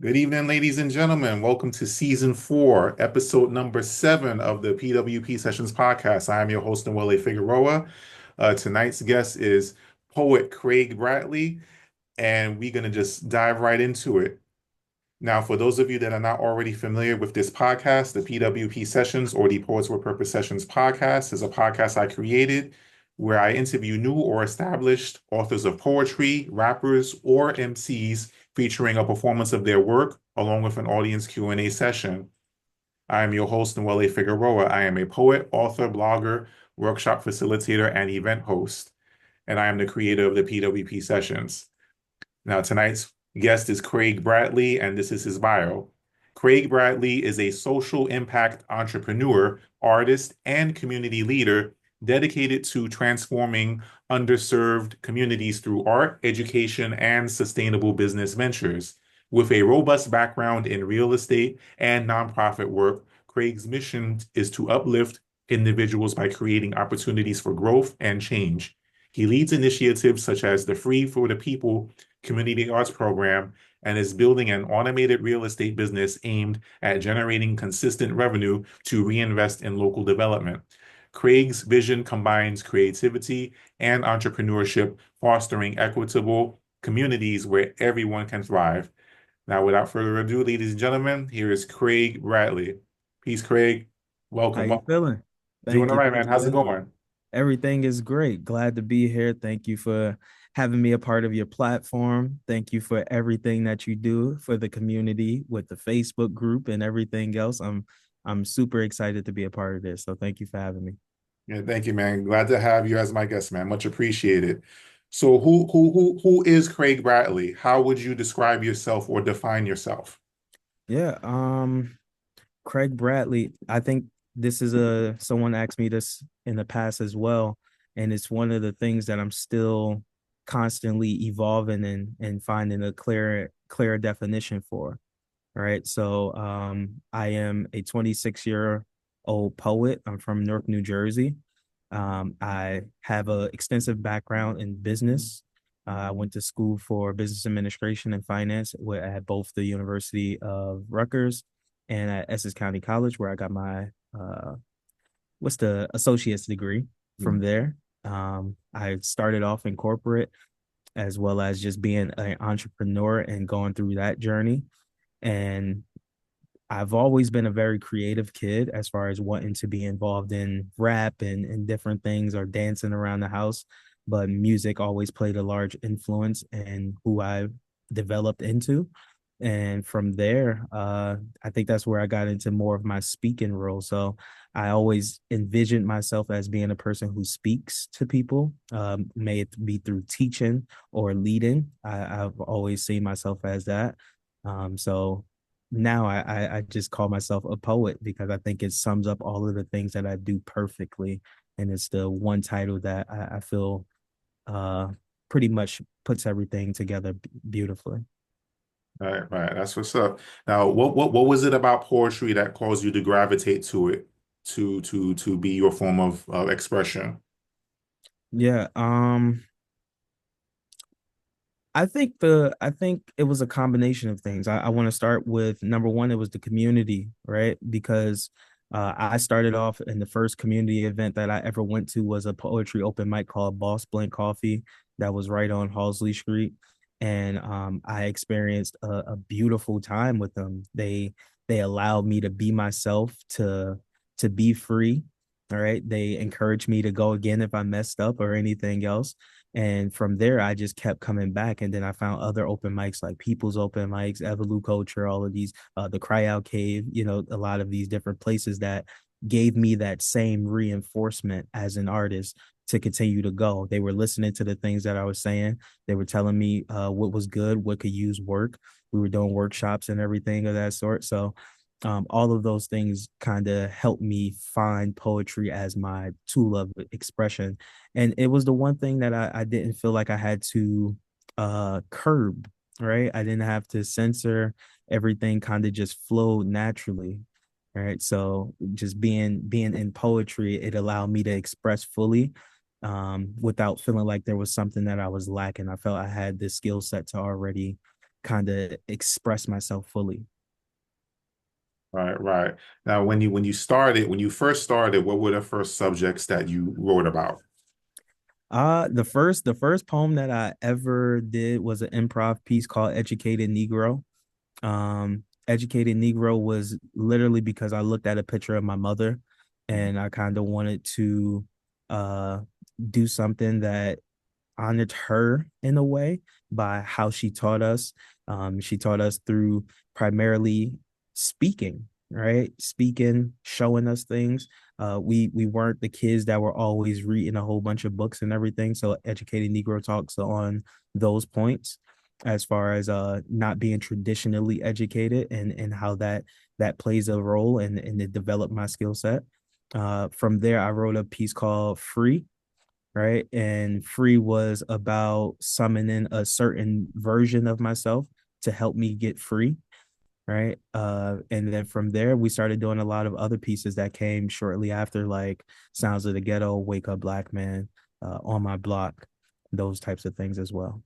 Good evening, ladies and gentlemen. Welcome to season four, episode number seven of the P.W.P Sessions podcast. I am your host, Wale Figueroa. Tonight's guest is poet Craig Bradley, and we're going to just dive right into it. Now, for those of you that are not already familiar with this podcast, the P.W.P Sessions or the Poets with Purpose Sessions podcast is a podcast I created where I interview new or established authors of poetry, rappers, or MCs featuring a performance of their work along with an audience Q&A session. I am your host, Wale Figueroa. I am a poet, author, blogger, workshop facilitator, and event host, and I am the creator of the P.W.P Sessions. Now, tonight's guest is Craig Bradley, and this is his bio. Craig Bradley is a social impact entrepreneur, artist, and community leader dedicated to transforming underserved communities through art, education, and sustainable business ventures. With a robust background in real estate and nonprofit work, Craig's mission is to uplift individuals by creating opportunities for growth and change. He leads initiatives such as the Free for the People community arts program and is building an automated real estate business aimed at generating consistent revenue to reinvest in local development. Craig's vision combines creativity and entrepreneurship, fostering equitable communities where everyone can thrive. Now, without further ado, ladies and gentlemen, here is Craig Bradley. Peace, Craig. How Welcome. you Welcome. feeling? Doing Thank all you. right, Thank man. you for How's it having me. going? Everything is great. Glad to be here. Thank you for having me a part of your platform. Thank you for everything that you do for the community with the Facebook group and everything else. I'm super excited to be a part of this. So thank you for having me. Yeah, thank you, man. Glad to have you as my guest, man. Much appreciated. So, who is Craig Bradley? How would you describe yourself or define yourself? Yeah, Craig Bradley, I think this is a someone asked me this in the past as well, and it's one of the things that I'm still constantly evolving and finding a clearer definition for. Right. So I am a 26-year-old poet. I'm from Newark, New Jersey. I have an extensive background in business. I went to school for business administration and finance at both the University of Rutgers and at Essex County College, where I got my what's the associate's degree from there. I started off in corporate as well as just being an entrepreneur and going through that journey. And I've always been a very creative kid as far as wanting to be involved in rap and different things or dancing around the house. But music always played a large influence in who I developed into. And from there, I think that's where I got into more of my speaking role. So I always envisioned myself as being a person who speaks to people, may it be through teaching or leading. I've always seen myself as that. So now I just call myself a poet because I think it sums up all of the things that I do perfectly. And it's the one title that I feel uh pretty much puts everything together beautifully. Right, right. That's what's up. Now, what was it about poetry that caused you to gravitate to it, to be your form of expression? Yeah. I think it was a combination of things. I want to start with number one, it was the community, right? Because I started off in the first community event that I ever went to was a poetry open mic called Boss Blank Coffee that was right on Halsley Street. And I experienced a beautiful time with them. They allowed me to be myself, to be free. All right. They encouraged me to go again if I messed up or anything else. And from there, I just kept coming back. And then I found other open mics like People's Open Mics, Evolute Culture, all of these, the Cry Out Cave, a lot of these different places that gave me that same reinforcement as an artist to continue to go. They were listening to the things that I was saying. They were telling me what was good, what could use work. We were doing workshops and everything of that sort. So all of those things kind of helped me find poetry as my tool of expression. And it was the one thing that I didn't feel like I had to curb, right? I didn't have to censor. Everything kind of just flowed naturally. Right. So just being in poetry, it allowed me to express fully without feeling like there was something that I was lacking. I felt I had the skill set to already kind of express myself fully. Right, right. Now, when you first started, what were the first subjects that you wrote about? The first poem that I ever did was an improv piece called Educated Negro. Educated Negro was literally because I looked at a picture of my mother and I kind of wanted to uh do something that honored her in a way by how she taught us. She taught us through primarily speaking, right? Speaking, showing us things. We weren't the kids that were always reading a whole bunch of books and everything. So Educated Negro talks on those points as far as not being traditionally educated and how that plays a role and it developed my skill set. From there, I wrote a piece called Free, right? And free was about summoning a certain version of myself to help me get free, right? And then from there, we started doing a lot of other pieces that came shortly after, like Sounds of the Ghetto, Wake Up Black Man, On My Block, those types of things as well.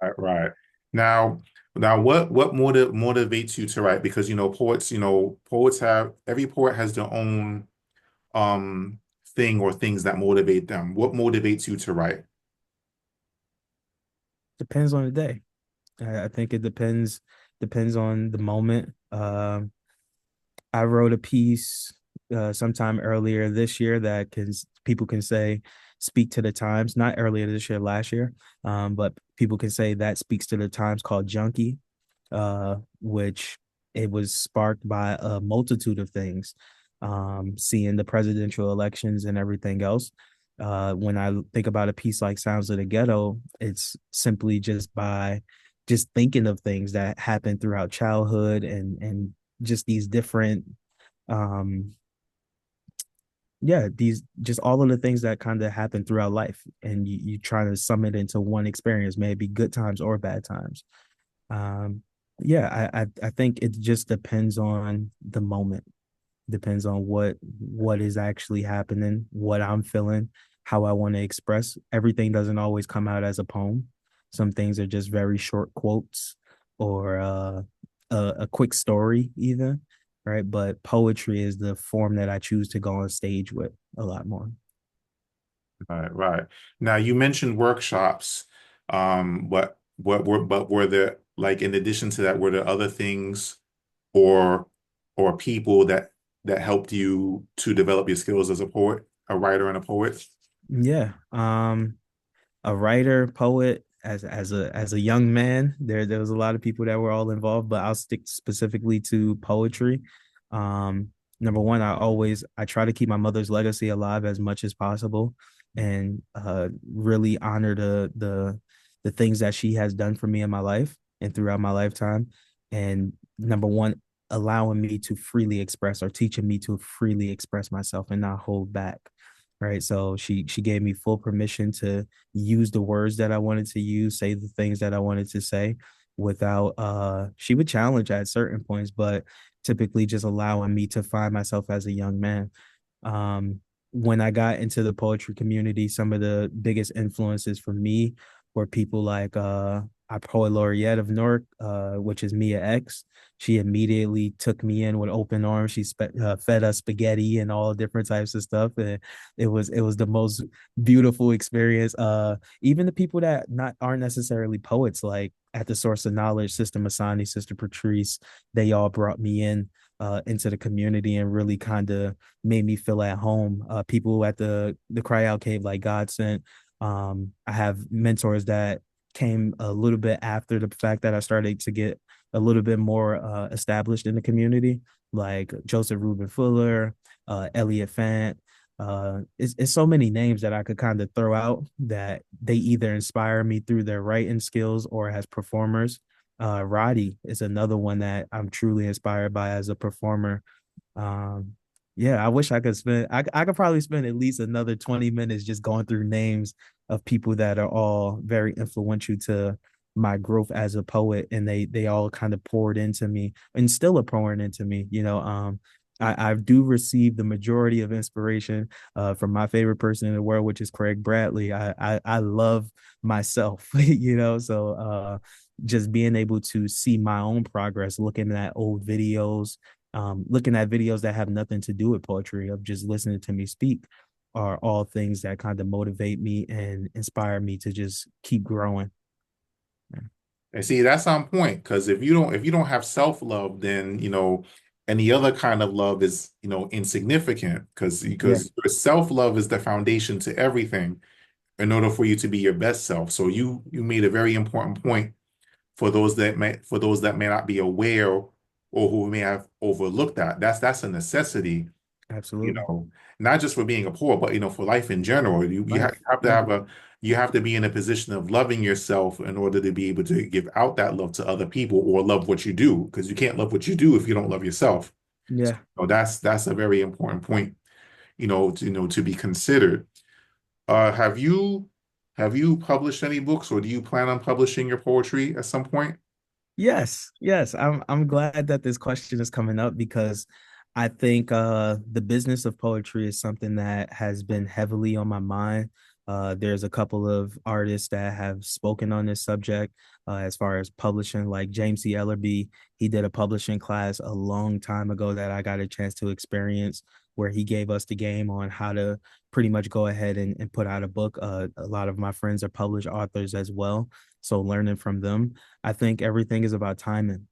Right, right. Now, what motivates you to write? Because poets have every poet has their own thing or things that motivate them. What motivates you to write? Depends on the day. I think it depends on the moment. I wrote a piece sometime earlier this year that people can say speak to the times. Not earlier this year, last year, but people can say that speaks to the times, called Junkie, which it was sparked by a multitude of things, seeing the presidential elections and everything else. When I think about a piece like Sounds of the Ghetto, it's simply just thinking of things that happened throughout childhood and just these different um these just all of the things that kind of happen throughout life, and you try to sum it into one experience, maybe good times or bad times. um I think it just depends on the moment, depends on what is actually happening, what I'm feeling, how I want to express. Everything doesn't always come out as a poem. Some things are just very short quotes or a quick story even, right? But poetry is the form that I choose to go on stage with a lot more. Right, right. Now you mentioned workshops. But were there, like, in addition to that, were there other things or people that helped you to develop your skills as a poet, a writer and a poet? Yeah. A writer, poet, as a young man, there was a lot of people that were all involved, but I'll stick specifically to poetry. Um, Number one, I try to keep my mother's legacy alive as much as possible, and really honor the things that she has done for me in my life and throughout my lifetime. And number one, allowing me to freely express, or teaching me to freely express myself and not hold back. Right. So she gave me full permission to use the words that I wanted to use, say the things that I wanted to say without she would challenge at certain points, but typically just allowing me to find myself as a young man. Um when I got into the poetry community, some of the biggest influences for me were people like our poet laureate of Newark, which is Mia X. She immediately took me in with open arms. Fed us spaghetti and all different types of stuff, and it was the most beautiful experience. Even the people that not aren't necessarily poets, like at the Source of Knowledge, Sister Masani, Sister Patrice, they all brought me in into the community and really kind of made me feel at home. People at the Cry Out Cave, like God Sent. I have mentors that came a little bit after the fact that I started to get a little bit more established in the community, like Joseph Reuben Fuller, Elliot Fant. It's so many names that I could kind of throw out that they either inspire me through their writing skills or as performers. Roddy is another one that I'm truly inspired by as a performer. um, yeah, I wish I could I could probably spend at least another 20 minutes just going through names of people that are all very influential to my growth as a poet, and they all kind of poured into me and still are pouring into me. I do receive the majority of inspiration from my favorite person in the world, which is Craig Bradley. I love myself, so just being able to see my own progress, looking at old videos, looking at videos that have nothing to do with poetry, of just listening to me speak, are all things that kind of motivate me and inspire me to just keep growing. And see, that's on point because if you don't have self-love, then any other kind of love is insignificant Yeah, because your self-love is the foundation to everything in order for you to be your best self. So you made a very important point for those that may not be aware or who may have overlooked that. That's a necessity, you absolutely. know, not just for being a poet, but for life in general. You Life. have to Yeah. be in a position of loving yourself in order to be able to give out that love to other people or love what you do, because you can't love what you do if you don't love yourself. So Yeah. that's a very important point, to be considered. Have you published any books, or do you plan on publishing your poetry at some point? Yes, yes. I'm glad that this question is coming up because I think the business of poetry is something that has been heavily on my mind. There's a couple of artists that have spoken on this subject as far as publishing, like James C. Ellerby. He did a publishing class a long time ago that I got a chance to experience, where he gave us the game on how to pretty much go ahead and put out a book. A lot of my friends are published authors as well, so learning from them. I think everything is about timing.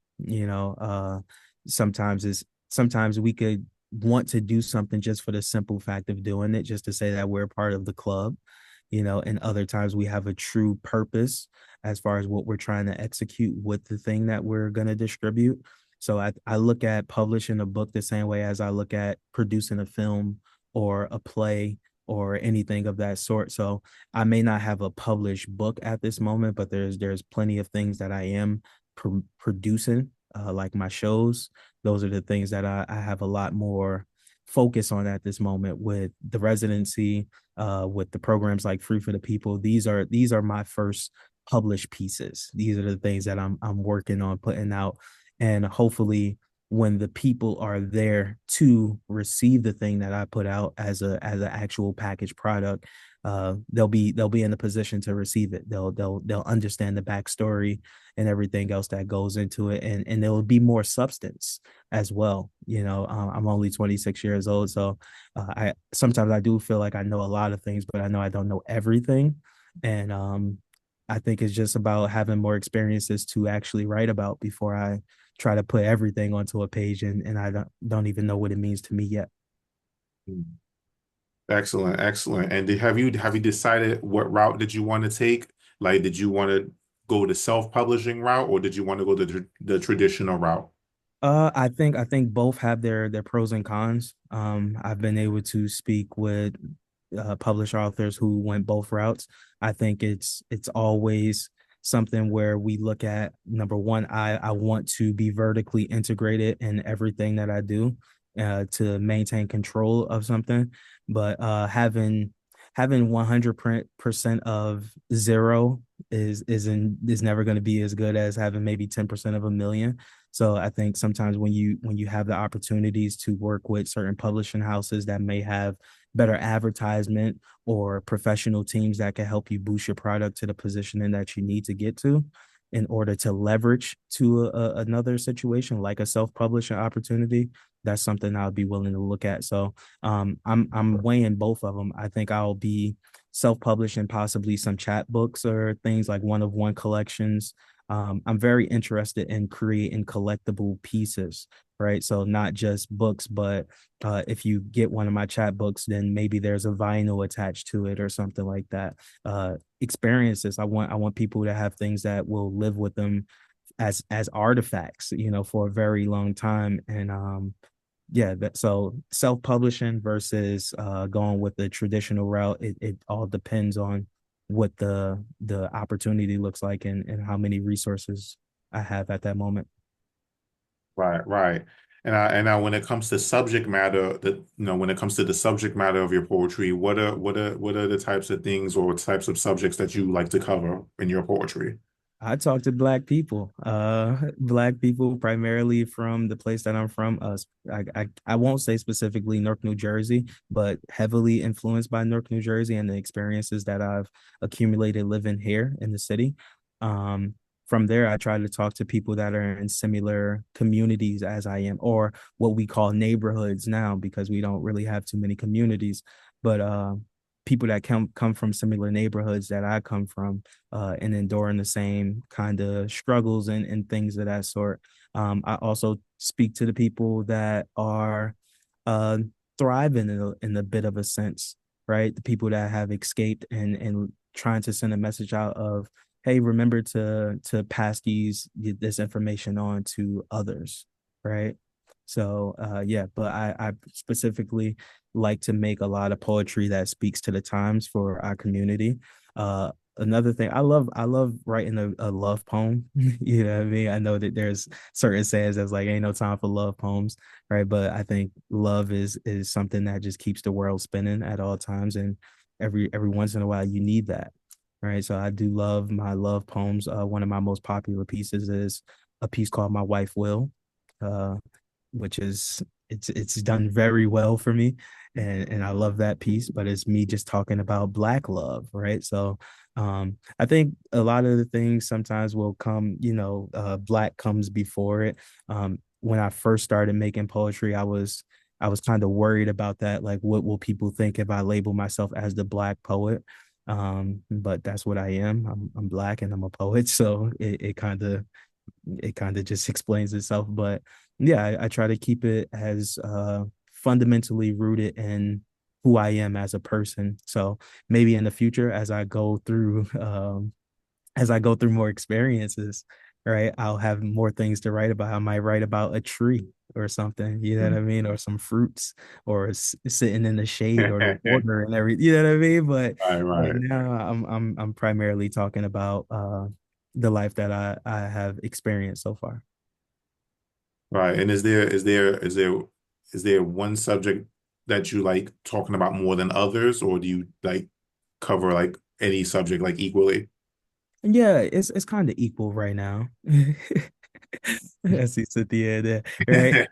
Sometimes we could want to do something just for the simple fact of doing it, just to say that we're part of the club, and other times we have a true purpose as far as what we're trying to execute with the thing that we're going to distribute. So I look at publishing a book the same way as I look at producing a film or a play or anything of that sort. So I may not have a published book at this moment, but there's plenty of things that I am producing, like my shows. Those are the things that I have a lot more focus on at this moment with the residency, with the programs like Free for the People. These are my first published pieces. These are the things that I'm working on putting out, and hopefully when the people are there to receive the thing that I put out as an actual packaged product, they'll be in a position to receive it. They'll understand the backstory and everything else that goes into it, and there will be more substance as well. I'm only 26 years old, so I sometimes I do feel like I know a lot of things, but I know I don't know everything, and I think it's just about having more experiences to actually write about before I try to put everything onto a page, and I don't even know what it means to me yet. Excellent, excellent. And have you decided what route did you want to take? Like, did you want to go the self-publishing route, or did you want to go the traditional route? I think both have their pros and cons. I've been able to speak with published authors who went both routes. I think it's always something where we look at, number one, I want to be vertically integrated in everything that I do, to maintain control of something, but having 100% of zero is never going to be as good as having maybe 10% of a million. So I think sometimes when you have the opportunities to work with certain publishing houses that may have better advertisement or professional teams that can help you boost your product to the positioning that you need to get to in order to leverage to another situation like a self-publishing opportunity, that's something I'll be willing to look at. So I'm weighing both of them. I think I'll be self-publishing possibly some chat books or things like one-of-one collections. I'm very interested in creating collectible pieces, right? So not just books, but if you get one of my chat books, then maybe there's a vinyl attached to it or something like that. Experiences. I want people to have things that will live with them as artifacts, for a very long time. And yeah, so self-publishing versus going with the traditional route, it all depends on what the opportunity looks like, and how many resources I have at that moment. Right, right. And when it comes to subject matter, when it comes to the subject matter of your poetry, what are the types of things or types of subjects that you like to cover in your poetry? I talk to black people primarily from the place that I'm from. I won't say specifically Newark, New Jersey, but heavily influenced by Newark, New Jersey, and the experiences that I've accumulated living here in the city. Um, from there, I try to talk to people that are in similar communities as I am, or what we call neighborhoods now, because we don't really have too many communities. But people that come from similar neighborhoods that I come from, and enduring the same kind of struggles and things of that sort. I also speak to the people that are uh, thriving in a bit of a sense, right? The people that have escaped and trying to send a message out of, hey, remember to pass this information on to others, right? So yeah, but I specifically like to make a lot of poetry that speaks to the times for our community. Another thing, I love writing a love poem. You know what I mean? I know that there's certain sayings that's like ain't no time for love poems, right? But I think love is something that just keeps the world spinning at all times, and every once in a while you need that, right? So I do love my love poems. One of my most popular pieces is a piece called "My Wife Will," uh, which is it's done very well for me, and I love that piece. But it's me just talking about black love, right? So I think a lot of the things sometimes will come, black comes before it. When I first started making poetry, I was kind of worried about that, like what will people think if I label myself as the black poet. But that's what I am. I'm black and I'm a poet, so it kind of just explains itself. But yeah, I try to keep it as fundamentally rooted in who I am as a person. So maybe in the future, as I go through more experiences, right, I'll have more things to write about. I might write about a tree or something, you know what I mean, or some fruits, or sitting in the shade or the water and everything, you know what I mean. But Right, right right, now, I'm primarily talking about the life that I have experienced so far. right. And is there one subject that you like talking about more than others, or do you like cover like any subject like equally? And yeah, it's kind of equal right now. I see Cynthia there, right?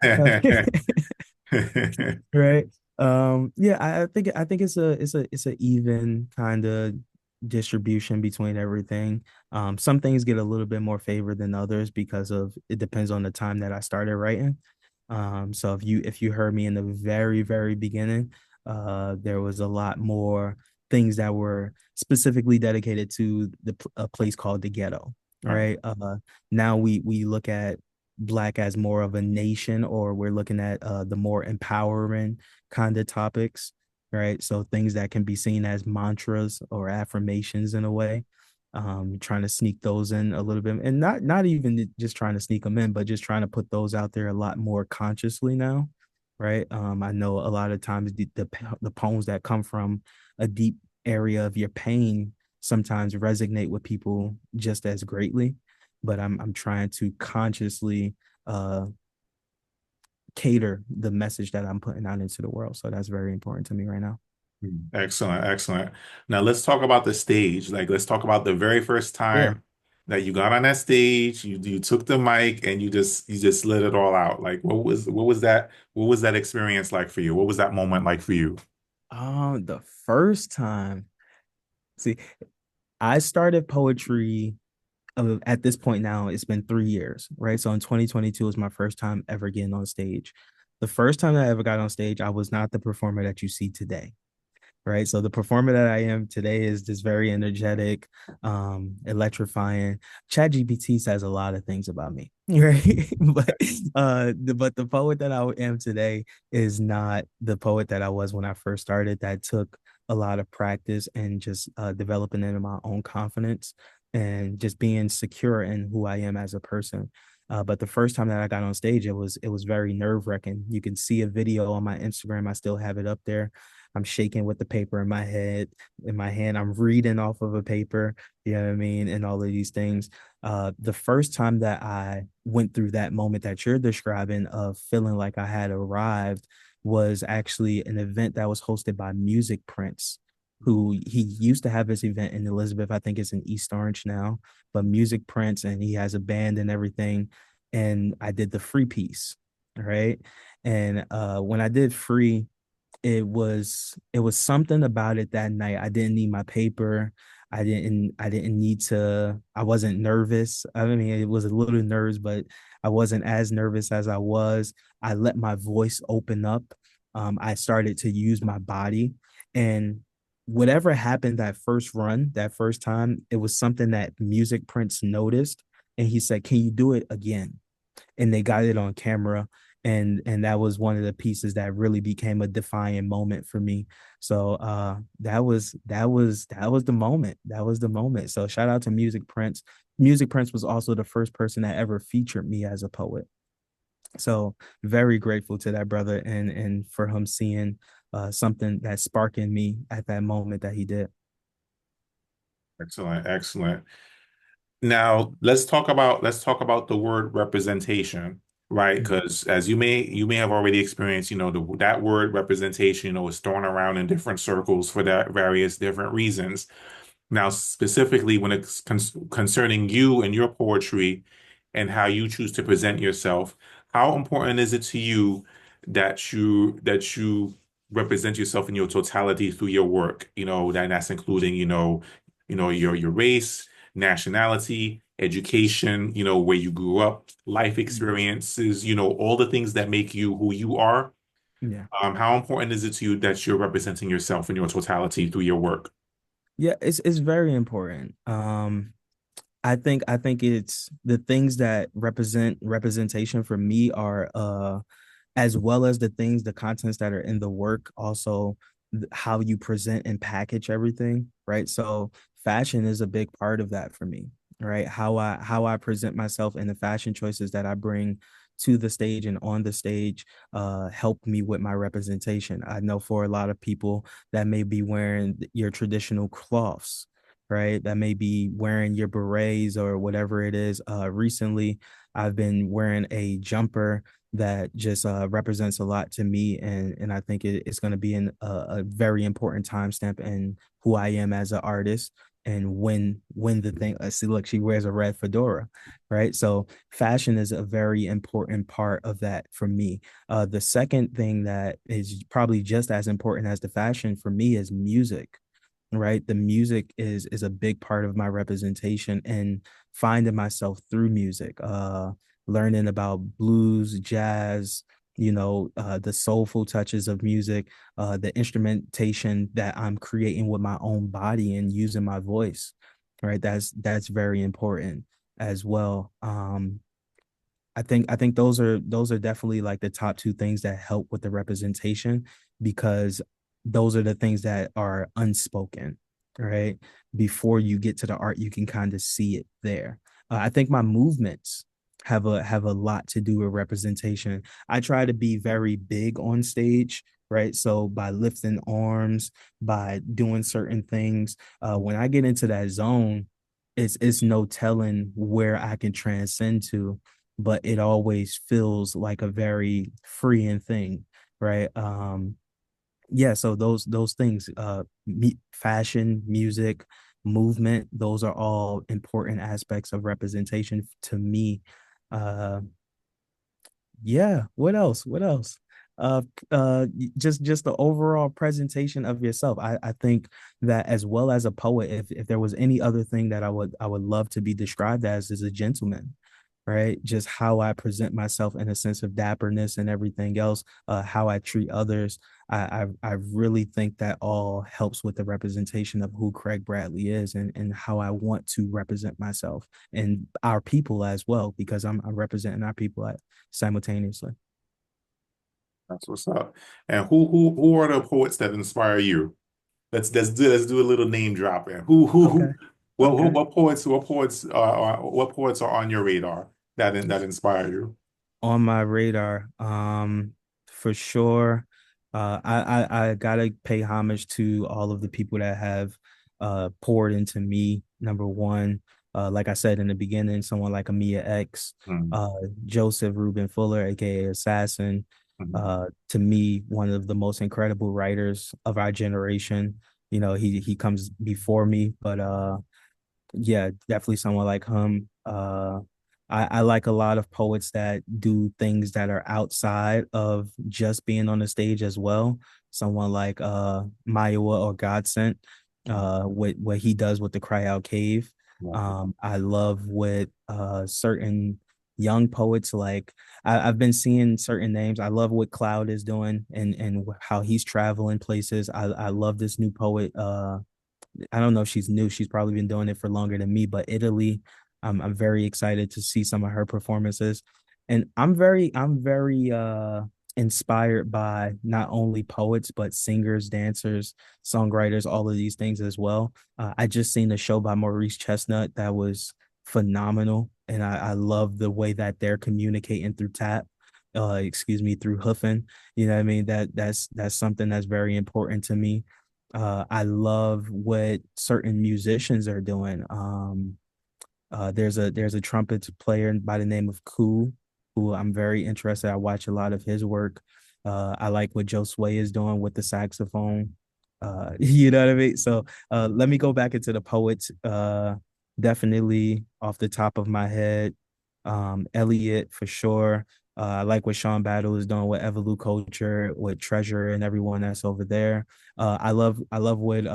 Right. Yeah, I think it's a even kind of distribution between everything. Some things get a little bit more favor than others because of it depends on the time that I started writing. So if you heard me in the very, very beginning, there was a lot more things that were specifically dedicated to a place called the ghetto, Right. right? Now we look at black as more of a nation, or we're looking at the more empowering kind of topics, right? So things that can be seen as mantras or affirmations in a way. Trying to sneak those in a little bit, and not even just trying to sneak them in, but just trying to put those out there a lot more consciously now, right? I know a lot of times the poems that come from a deep area of your pain sometimes resonate with people just as greatly, but I'm trying to consciously uh cater the message that I'm putting out into the world. So that's very important to me right now. Excellent, excellent. Now let's talk about the stage. Like let's talk about the very first Yeah. time that you got on that stage, you took the mic and you just let it all out. Like what was that experience like for you? What was that moment like for you? The first time, see, I started poetry at this point now, it's been 3 years, right? So in 2022 was my first time ever getting on stage. The first time that I ever got on stage, I was not the performer that you see today, right? So the performer that I am today is just very energetic, electrifying. ChatGPT says a lot of things about me, right? But the poet that I am today is not the poet that I was when I first started. That took a lot of practice and just developing into my own confidence and just being secure in who I am as a person. But the first time that I got on stage, it was very nerve wracking. You can see a video on my Instagram. I still have it up there. I'm shaking with the paper in my head, in my hand. I'm reading off of a paper, you know what I mean? And all of these things. The first time that I went through that moment that you're describing of feeling like I had arrived was actually an event that was hosted by Music Prince. who he used to have his event in Elizabeth. I think it's in East Orange now, but Music Prince, and he has a band and everything. And I did the free piece, right? And when I did free, it was something about it that night. I didn't need my paper. I didn't need to. I wasn't nervous. I mean, it was a little nervous, but I wasn't as nervous as I was. I let my voice open up. I started to use my body, and whatever happened that first run, that first time, it was something that Music Prince noticed, and he said, "Can you do it again?" And they got it on camera, and that was one of the pieces that really became a defining moment for me. So that was the moment. That was the moment. So shout out to Music Prince. Music Prince was also the first person that ever featured me as a poet. So very grateful to that brother, and for him seeing something that sparked in me at that moment that he did. Excellent, excellent. Now let's talk about the word representation, right? Because as you may have already experienced, that word representation, is thrown around in different circles for that various different reasons. Now, specifically when it's concerning you and your poetry and how you choose to present yourself, how important is it to you that you represent yourself in your totality through your work? That's including, your race, nationality, education, where you grew up, life experiences, all the things that make you who you are. Yeah. How important is it to you that you're representing yourself in your totality through your work? Yeah, it's very important. I think it's the things that represent representation for me are as well as the contents that are in the work, also how you present and package everything, right? So fashion is a big part of that for me, right? How I present myself and the fashion choices that I bring to the stage and on the stage help me with my representation. I know for a lot of people that may be wearing your traditional cloths, right? That may be wearing your berets or whatever it is. Recently, I've been wearing a jumper that just represents a lot to me, and I think it's going to be a very important timestamp in who I am as an artist. And when the thing, I see, look, she wears a red fedora, right? So fashion is a very important part of that for me. The second thing that is probably just as important as the fashion for me is music, right? The music is a big part of my representation and finding myself through music, learning about blues, jazz, the soulful touches of music, the instrumentation that I'm creating with my own body and using my voice, right? That's very important as well. I think those are definitely like the top two things that help with the representation, because those are the things that are unspoken, right? Before you get to the art, you can kind of see it there. I think my movements have a lot to do with representation. I try to be very big on stage, right? So by lifting arms, by doing certain things, when I get into that zone, it's no telling where I can transcend to, but it always feels like a very freeing thing, right? Yeah, so those things, fashion, music, movement, those are all important aspects of representation to me. uh yeah, what else, uh just the overall presentation of yourself. I think that as well as a poet, if there was any other thing that I would love to be described as, is a gentleman, right? Just how I present myself in a sense of dapperness and everything else, how I treat others. I really think that all helps with the representation of who Craig Bradley is, and how I want to represent myself and our people as well, because I'm representing our people simultaneously. That's what's up. And who are the poets that inspire you? Let's do a little name dropping. Okay. Okay. What poets are on your radar that inspire you? On my radar, for sure. I gotta pay homage to all of the people that have poured into me. Number one, like I said in the beginning, someone like Amia X, Mm, uh, Joseph Reuben Fuller, aka Assassin, mhm. to me, one of the most incredible writers of our generation. he comes before me, but yeah, definitely someone like him. I like a lot of poets that do things that are outside of just being on the stage as well. Someone like Mayowa or Godsent, what he does with the Cry Out Cave. Right. I love what certain young poets like. I've been seeing certain names. I love what Cloud is doing and how he's traveling places. I love this new poet, I don't know if she's new. She's probably been doing it for longer than me, but Italy, I'm very excited to see some of her performances. And I'm very inspired by not only poets, but singers, dancers, songwriters, all of these things as well. I just seen a show by Maurice Chestnut that was phenomenal. And I love the way that they're communicating through tap. Excuse me, through hoofing. You know what I mean? That's something that's very important to me. I love what certain musicians are doing. There's a trumpet player by the name of Koo, who I'm very interested. I watch a lot of his work. I like what Joe Sway is doing with the saxophone. You know what I mean? So let me go back into the poets. Definitely off the top of my head, Elliot for sure. I like what Sean Battle is doing with Evolu Culture, with Treasure and everyone that's over there. I love what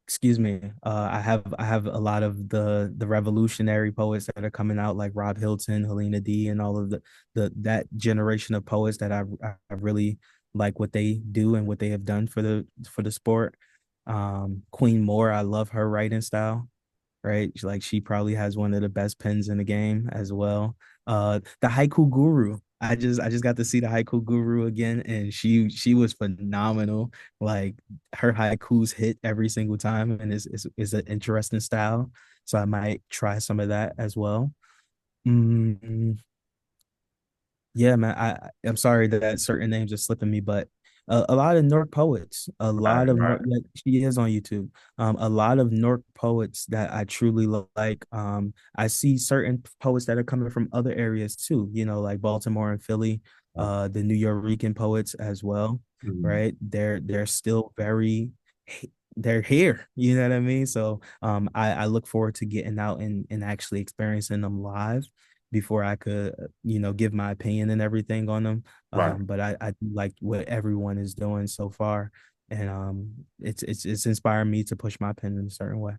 excuse me. I have a lot of the revolutionary poets that are coming out, like Rob Hilton, Helena D, and all of the that generation of poets that I really like what they do and what they have done for the sport. Queen Moore, I love her writing style, right? Like she probably has one of the best pens in the game as well. The haiku guru. I just got to see the haiku guru again, and she was phenomenal. Like her haikus hit every single time, and is an interesting style. So I might try some of that as well. Mm, yeah, man. I'm sorry that certain names are slipping me, but a lot of North poets, a Right. lot of North, Right. like she is on YouTube. A lot of North poets that I truly like. I see certain poets that are coming from other areas too. Like Baltimore and Philly. Right. The New Yorican poets as well. Mhm. Right? They're still very. They're here, you know what I mean? So I look forward to getting out and actually experiencing them live before I could, give my opinion and everything on them. Right. But I like what everyone is doing so far, and it's inspired me to push my pen in a certain way.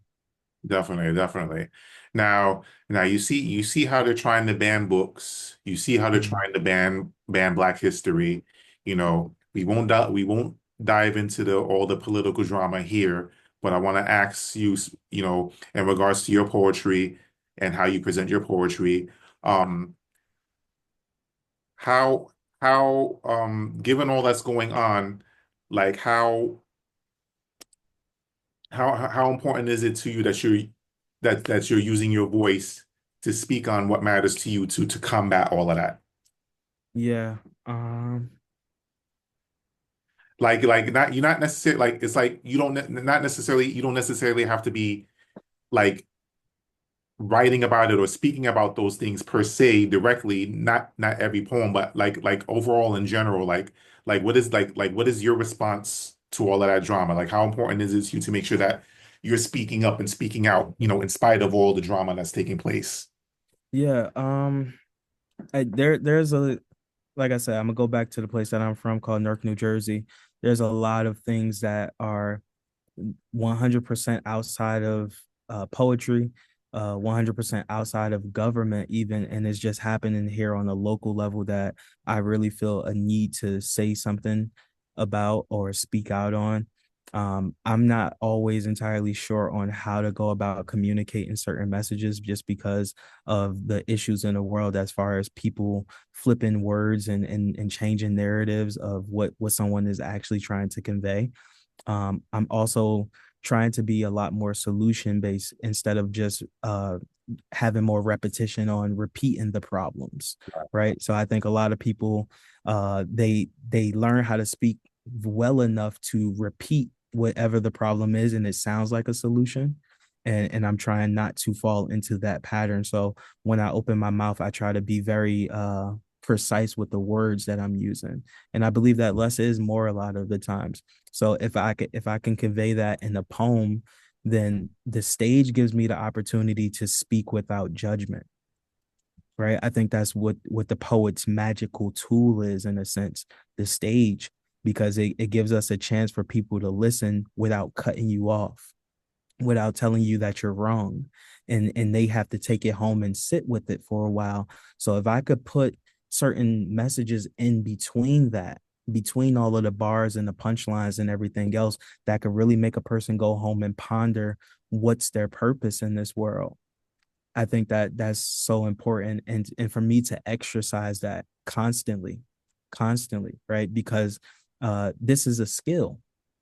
Definitely, definitely. Now you see how they're trying to ban books. You see how they're Mhm. trying to ban Black history. We won't dive into the all the political drama here, but I want to ask you, in regards to your poetry and how you present your poetry, um, how given all that's going on, like how important is it to you that you're using your voice to speak on what matters to you to combat all of that? Yeah. Um. Like not you're not necessarily like it's like you don't necessarily have to be like writing about it or speaking about those things per se directly, not every poem, but like overall in general, like what is your response to all of that drama? Like how important is it to you to make sure that you're speaking up and speaking out, in spite of all the drama that's taking place? Yeah. There's a like I said, I'm gonna go back to the place that I'm from called Newark, New Jersey. There's a lot of things that are 100% outside of poetry, 100% outside of government, even. And it's just happening here on a local level that I really feel a need to say something about or speak out on. I'm not always entirely sure on how to go about communicating certain messages just because of the issues in the world as far as people flipping words and changing narratives of what someone is actually trying to convey. I'm also trying to be a lot more solution based instead of just having more repetition on repeating the problems, right? So I think a lot of people they learn how to speak well enough to repeat whatever the problem is, and it sounds like a solution. And I'm trying not to fall into that pattern. So when I open my mouth, I try to be very precise with the words that I'm using. And I believe that less is more a lot of the times. So if I can convey that in a poem, then the stage gives me the opportunity to speak without judgment. Right. I think that's what the poet's magical tool is, in a sense, the stage, because it gives us a chance for people to listen without cutting you off, without telling you that you're wrong, and they have to take it home and sit with it for a while. So if I could put certain messages in between that, between all of the bars and the punchlines and everything else, that could really make a person go home and ponder what's their purpose in this world. I think that that's so important, and for me to exercise that constantly, constantly, right? Because this is a skill.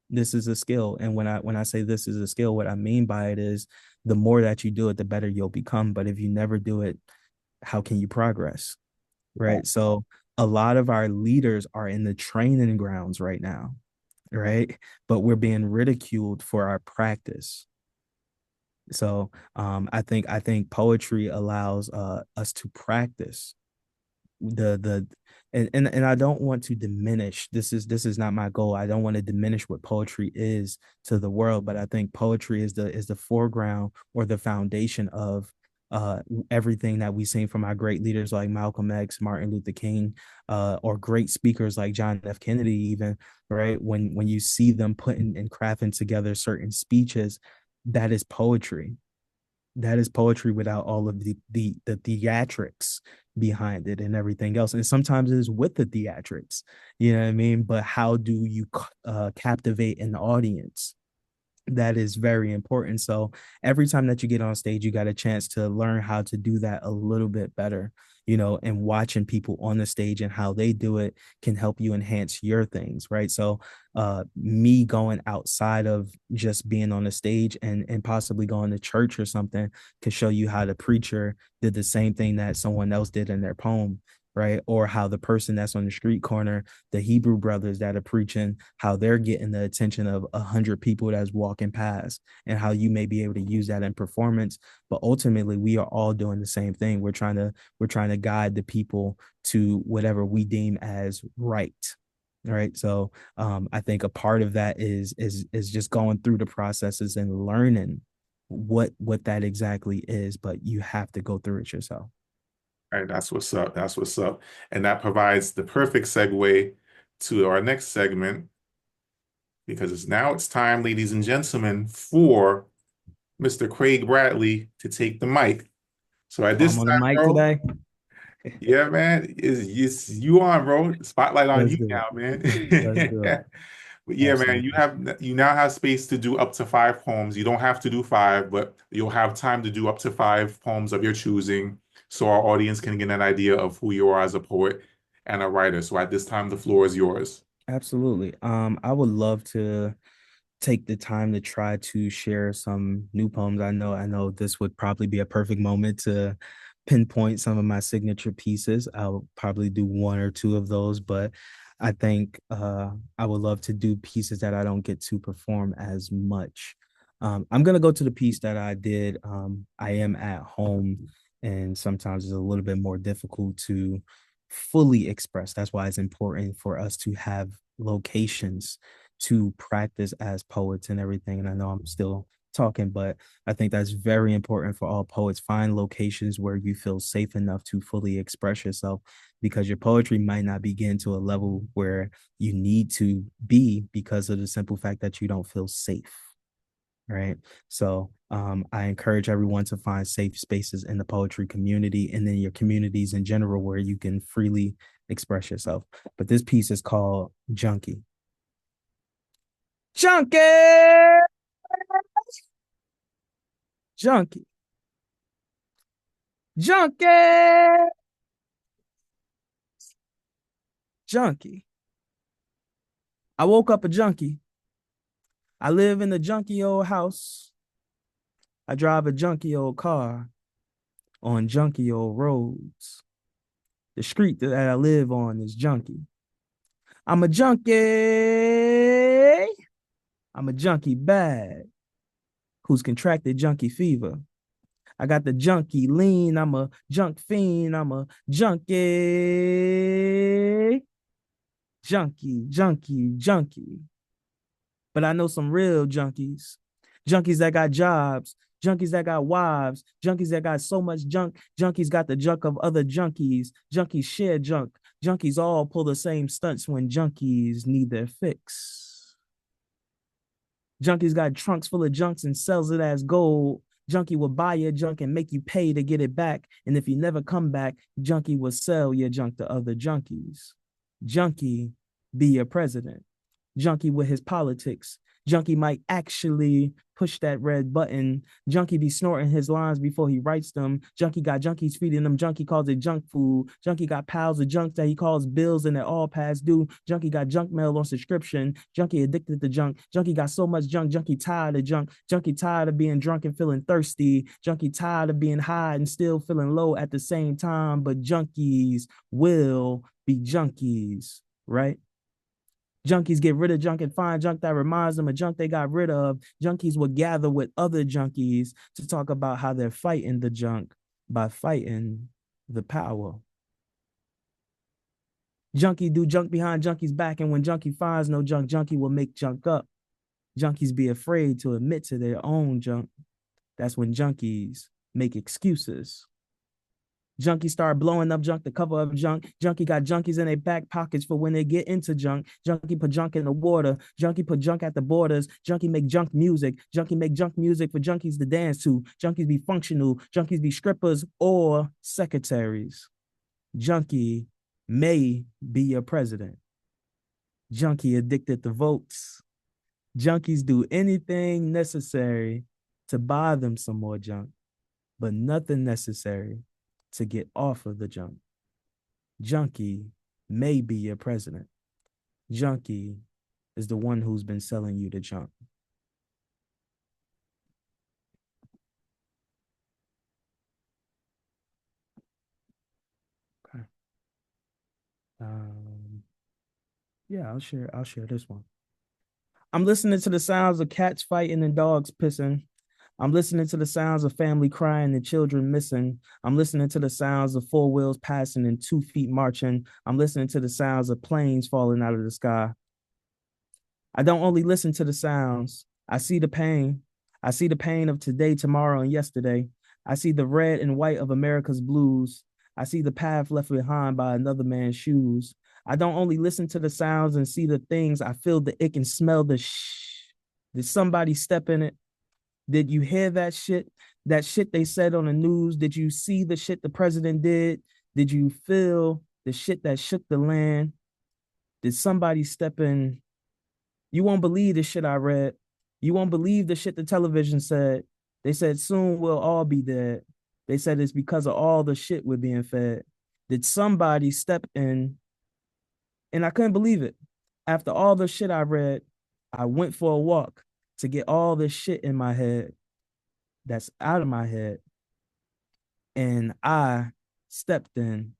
This is a skill, and when I say this is a skill, what I mean by it is the more that you do it, the better you'll become. But if you never do it, how can you progress, right? So a lot of our leaders are in the training grounds right now, right? But we're being ridiculed for our practice. So I think poetry allows us to practice the and I don't want to diminish, this is not my goal. I don't want to diminish what poetry is to the world, but I think poetry is the foreground or the foundation of everything that we've seen from our great leaders like Malcolm X, Martin Luther King, or great speakers like John F. Kennedy, even, right? When you see them putting and crafting together certain speeches, that is poetry. That is poetry without all of the theatrics behind it and everything else. And sometimes it is with the theatrics, you know what I mean? But how do you captivate an audience? That is very important. So every time that you get on stage, you got a chance to learn how to do that a little bit better, you know, and watching people on the stage and how they do it can help you enhance your things, right? So me going outside of just being on the stage and possibly going to church or something could show you how the preacher did the same thing that someone else did in their poem, right? Or how the person that's on the street corner, the Hebrew brothers that are preaching, how they're getting the attention of 100 people that's walking past, and how you may be able to use that in performance. But ultimately, we are all doing the same thing. We're trying to guide the people to whatever we deem as right. Right. So I think a part of that is just going through the processes and learning what that exactly is, but you have to go through it yourself. All right, that's what's up. That's what's up. And that provides the perfect segue to our next segment, because it's time, ladies and gentlemen, for Mr. Craig Bradley to take the mic. So at Oh, I'm this on the time, mic bro, today. yeah, man, is you on, bro? Spotlight on Let's you do it. now, man. Let's do it. But yeah, man, Absolutely. you now have space to do up to 5 poems. You don't have to do five, but you'll have time to do up to 5 poems of your choosing, so our audience can get an idea of who you are as a poet and a writer. So at this time, the floor is yours. Absolutely. I would love to take the time to try to share some new poems. I know this would probably be a perfect moment to pinpoint some of my signature pieces. I'll probably do one or two of those, but I think I would love to do pieces that I don't get to perform as much. I'm gonna go to the piece that I did. I am at home, and sometimes it's a little bit more difficult to fully express. That's why it's important for us to have locations to practice as poets and everything. And I know I'm still talking, but I think that's very important for all poets. Find locations where you feel safe enough to fully express yourself, because your poetry might not begin to a level where you need to be because of the simple fact that you don't feel safe. Right. So I encourage everyone to find safe spaces in the poetry community and then your communities in general where you can freely express yourself. But this piece is called Junkie. Junkie! Junkie! Junkie! Junkie. I woke up a junkie. I live in a junky old house. I drive a junky old car on junky old roads. The street that I live on is junky. I'm a junkie. I'm a junkie bad who's contracted junkie fever. I got the junkie lean. I'm a junk fiend. I'm a junkie. Junkie, junkie, junkie. But I know some real junkies. Junkies that got jobs, junkies that got wives, junkies that got so much junk. Junkies got the junk of other junkies. Junkies share junk. Junkies all pull the same stunts when junkies need their fix. Junkies got trunks full of junks and sells it as gold. Junkie will buy your junk and make you pay to get it back. And if you never come back, junkie will sell your junk to other junkies. Junkie be your president. Junkie with his politics. Junkie might actually push that red button. Junkie be snorting his lines before he writes them. Junkie got junkies feeding them. Junkie calls it junk food. Junkie got piles of junk that he calls bills and they're all past due. Junkie got junk mail on subscription. Junkie addicted to junk. Junkie got so much junk. Junkie tired of junk. Junkie tired of being drunk and feeling thirsty. Junkie tired of being high and still feeling low at the same time. But junkies will be junkies, right? Junkies get rid of junk and find junk that reminds them of junk they got rid of. Junkies will gather with other junkies to talk about how they're fighting the junk by fighting the power. Junkie do junk behind junkie's back, and when junkie finds no junk, junkie will make junk up. Junkies be afraid to admit to their own junk. That's when junkies make excuses. Junkie start blowing up junk to cover up junk. Junkie got junkies in their back pockets for when they get into junk. Junkie put junk in the water. Junkie put junk at the borders. Junkie make junk music. Junkie make junk music for junkies to dance to. Junkies be functional. Junkies be strippers or secretaries. Junkie may be your president. Junkie addicted to votes. Junkies do anything necessary to buy them some more junk, but nothing necessary to get off of the junk. Junkie may be your president. Junkie is the one who's been selling you the junk. Okay. Yeah, I'll share this one. I'm listening to the sounds of cats fighting and dogs pissing. I'm listening to the sounds of family crying and children missing. I'm listening to the sounds of 4 wheels passing and 2 feet marching. I'm listening to the sounds of planes falling out of the sky. I don't only listen to the sounds. I see the pain. I see the pain of today, tomorrow, and yesterday. I see the red and white of America's blues. I see the path left behind by another man's shoes. I don't only listen to the sounds and see the things. I feel the ick and smell the shh. Did somebody step in it? Did you hear that shit? That shit they said on the news? Did you see the shit the president did? Did you feel the shit that shook the land? Did somebody step in? You won't believe the shit I read. You won't believe the shit the television said. They said soon we'll all be dead. They said it's because of all the shit we're being fed. Did somebody step in? And I couldn't believe it. After all the shit I read, I went for a walk to get all this shit in my head that's out of my head. And I stepped in.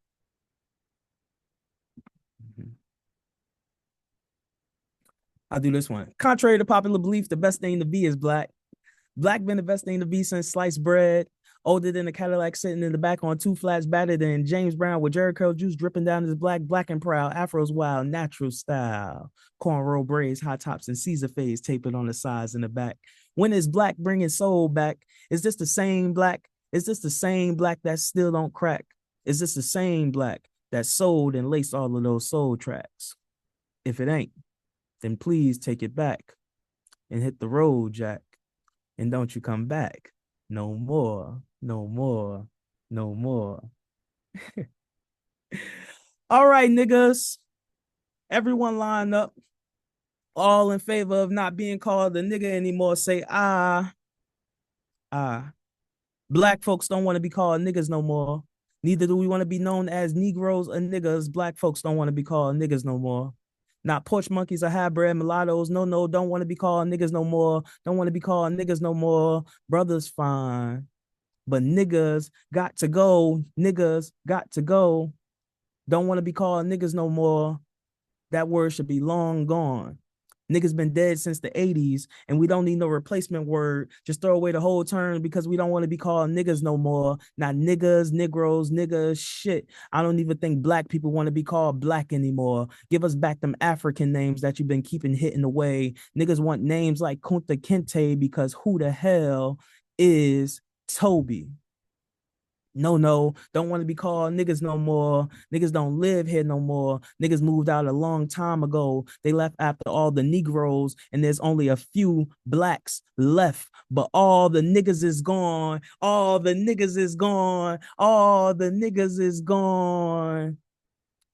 I'll do this one. Contrary to popular belief, the best thing to be is black. Black been the best thing to be since sliced bread. Older than a Cadillac sitting in the back on 2 flats, better than James Brown with Jerry curl juice dripping down his black and proud. Afro's wild, natural style. Cornrow braids, high tops, and Caesar fades tapered on the sides and the back. When is black bringing soul back? Is this the same black? Is this the same black that still don't crack? Is this the same black that sold and laced all of those soul tracks? If it ain't, then please take it back and hit the road, Jack. And don't you come back. No more, no more, no more. All right, niggas. Everyone line up. All in favor of not being called a nigga anymore. Say, ah. Black folks don't want to be called niggas no more. Neither do we want to be known as Negroes or niggas. Black folks don't want to be called niggas no more. Not porch monkeys or hybrid mulattoes. No, don't want to be called niggas no more. Don't want to be called niggas no more. Brothers fine. But niggas got to go. Niggas got to go. Don't want to be called niggas no more. That word should be long gone. Niggas been dead since the 80s, and we don't need no replacement word. Just throw away the whole term because we don't want to be called niggas no more. Not niggas, Negroes, niggas, shit. I don't even think black people want to be called black anymore. Give us back them African names that you've been keeping hitting away. Niggas want names like Kunta Kinte because who the hell is Toby? No, no, don't want to be called niggas no more. Niggas don't live here no more. Niggas moved out a long time ago. They left after all the Negroes, and there's only a few blacks left. But all the niggas is gone. All the niggas is gone. All the niggas is gone.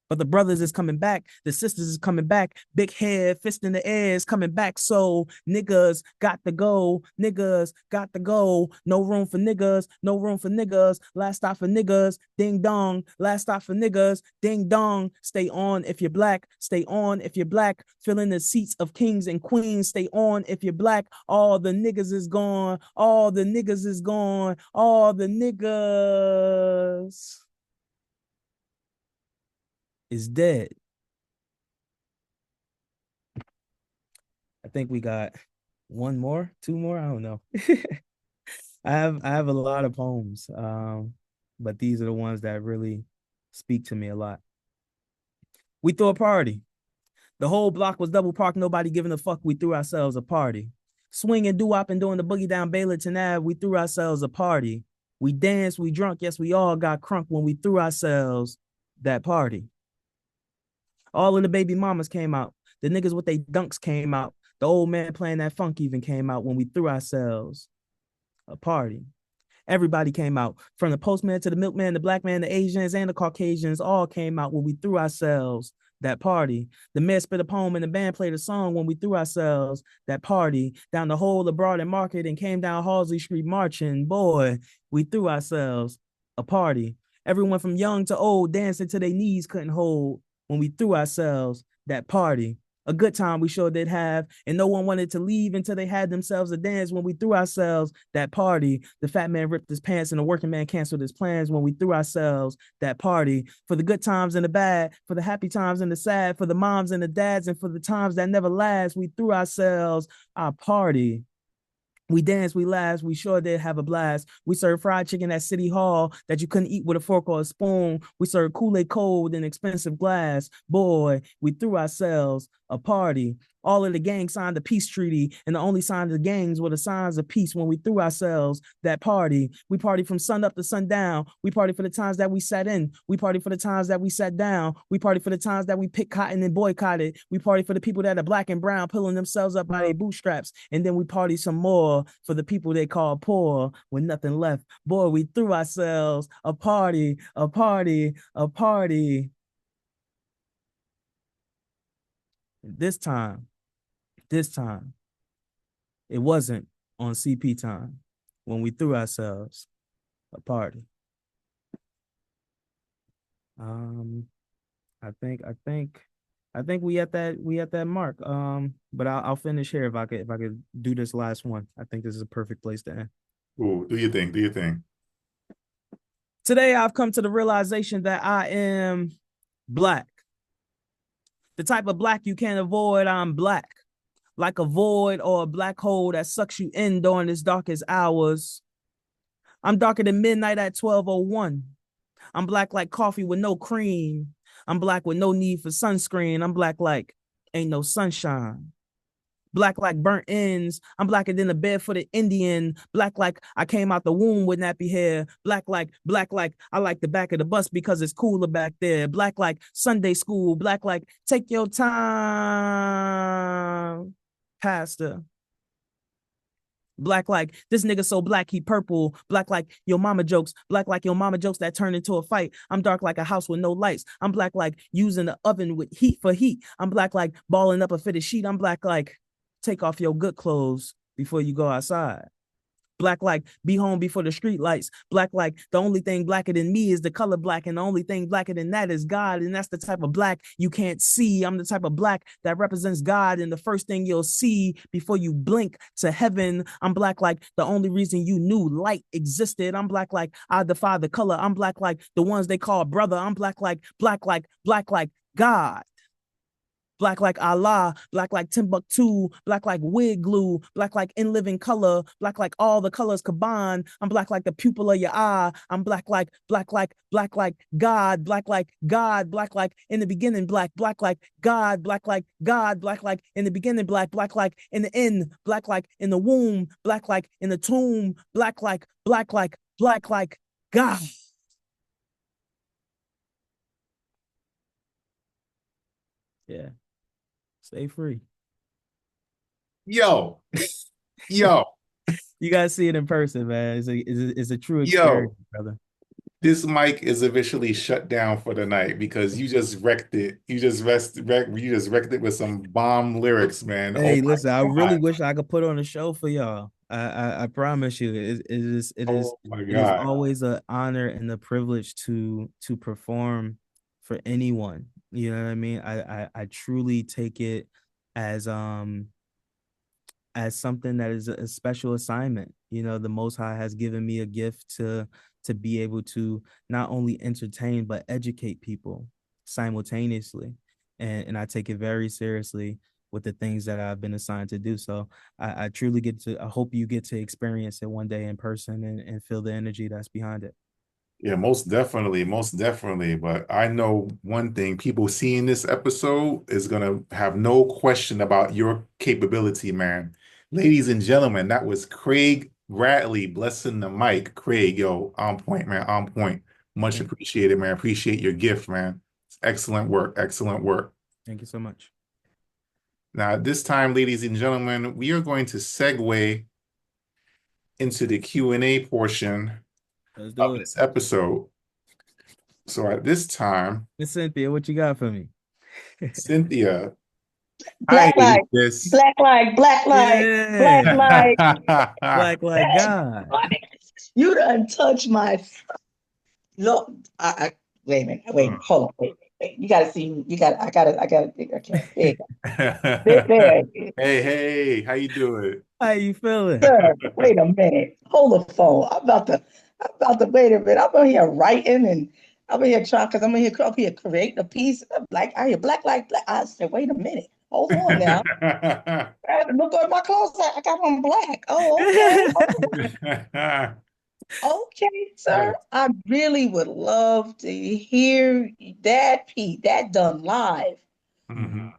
But the brothers is coming back. The sisters is coming back. Big head, fist in the air is coming back. So niggas got to go. Niggas got to go. No room for niggas. No room for niggas. Last stop for niggas. Ding dong. Last stop for niggas. Ding dong. Stay on if you're black. Stay on if you're black. Fill in the seats of kings and queens. Stay on if you're black. All the niggas is gone. All the niggas is gone. All the niggas is dead. I think we got one more, two more. I don't know. I have a lot of poems, but these are the ones that really speak to me a lot. We threw a party. The whole block was double parked. Nobody giving a fuck. We threw ourselves a party. Swinging, doo-wop, and doing the boogie down Baylorton Ave. We threw ourselves a party. We danced, we drunk. Yes, we all got crunk when we threw ourselves that party. All of the baby mamas came out. The niggas with their dunks came out. The old man playing that funk even came out when we threw ourselves a party. Everybody came out. From the postman to the milkman, the black man, the Asians, and the Caucasians all came out when we threw ourselves that party. The mayor spit a poem and the band played a song when we threw ourselves that party. Down the whole of Broad and Market and came down Halsey Street marching. Boy, we threw ourselves a party. Everyone from young to old dancing till their knees couldn't hold when we threw ourselves that party. A good time we sure did have, and no one wanted to leave until they had themselves a dance when we threw ourselves that party. The fat man ripped his pants and the working man canceled his plans when we threw ourselves that party. For the good times and the bad, for the happy times and the sad, for the moms and the dads, and for the times that never last, we threw ourselves our party. We danced, we laughed, we sure did have a blast. We served fried chicken at City Hall that you couldn't eat with a fork or a spoon. We served Kool-Aid cold in expensive glass. Boy, we threw ourselves a party. All of the gang signed the peace treaty, and the only signs of the gangs were the signs of peace when we threw ourselves that party. We partied from sun up to sundown. We partied for the times that we sat in. We partied for the times that we sat down. We partied for the times that we picked cotton and boycotted. We partied for the people that are black and brown, pulling themselves up by their bootstraps. And then we partied some more for the people they call poor with nothing left. Boy, we threw ourselves a party, a party, a party. This time, it wasn't on CP time when we threw ourselves a party. I think we at that mark. But I'll finish here if I could do this last one. I think this is a perfect place to end. Ooh, do you think? Do you think? Today I've come to the realization that I am black. The type of black you can't avoid. I'm black. Like a void or a black hole that sucks you in during its darkest hours. I'm darker than midnight at 12:01. I'm black like coffee with no cream. I'm black with no need for sunscreen. I'm black like ain't no sunshine. Black like burnt ends. I'm blacker than a barefooted Indian. Black like I came out the womb with nappy hair. Black like I like the back of the bus because it's cooler back there. Black like Sunday school. Black like take your time, pastor. Black like this nigga so black he purple. Black like your mama jokes. Black like your mama jokes that turn into a fight. I'm dark like a house with no lights. I'm black like using the oven with heat for heat. I'm black like balling up a fitted sheet. I'm black like take off your good clothes before you go outside. Black like be home before the street lights. Black like the only thing blacker than me is the color black, and the only thing blacker than that is God, and that's the type of black you can't see. I'm the type of black that represents God, and the first thing you'll see before you blink to heaven. I'm black like the only reason you knew light existed. I'm black like I defy the color. I'm black like the ones they call brother. I'm black like God. black like Allah, black like Timbuktu, black like wig glue, black like in living color, black like all the colors combined. I'm black like the pupil of your eye. I'm black like God, black like God, black like in the beginning, black like God, black like God, black like in the beginning, black like in the end, black like in the womb, black like in the tomb, black like God. Yeah, stay free. Yo, yo, You gotta see it in person, man. It's a true experience, yo. brother. This mic is officially shut down for the night because you just wrecked it. You just wrecked it with some bomb lyrics, man. Oh Hey, listen, I my really God. wish I could put on a show for y'all. I promise you, Oh my it is God. always an honor and a privilege to perform for anyone. You know what I mean? I truly take it as as something that is a special assignment. You know, the Most High has given me a gift to be able to not only entertain but educate people simultaneously, and I take it very seriously with the things that I've been assigned to do. So I truly get to. I hope you get to experience it one day in person and feel the energy that's behind it. Yeah, most definitely, most definitely. But I know one thing, people seeing this episode is gonna have no question about your capability, man. Ladies and gentlemen, that was Craig Bradley blessing the mic. Craig, yo, on point, man, on point. Much Thank you. appreciated, man. Appreciate your gift, man. It's excellent work, excellent work. Thank you so much. Now, at this time, ladies and gentlemen, we are going to segue into the Q&A portion Let's of do it. this episode. So at this time, Miss Cynthia, what you got for me? Cynthia, hi, Black light, this. black light, black light, black Yeah, light. black like God. You done touch my look. Wait a minute. Wait, hold on. Wait. You gotta see. You got. I gotta. Okay. There you go. There. Hey, hey, how you doing? How you feeling? Sir, wait a minute. Hold the phone. I'm about to wait a minute. I'm over here writing and I'm in here trying because I'm here creating a piece. I'm like, I hear black light, black. I said, wait a minute. Hold on now. I had to look at my clothes. I got on black. Oh, okay. Okay, sir. I really would love to hear that piece, that done live. Mhm.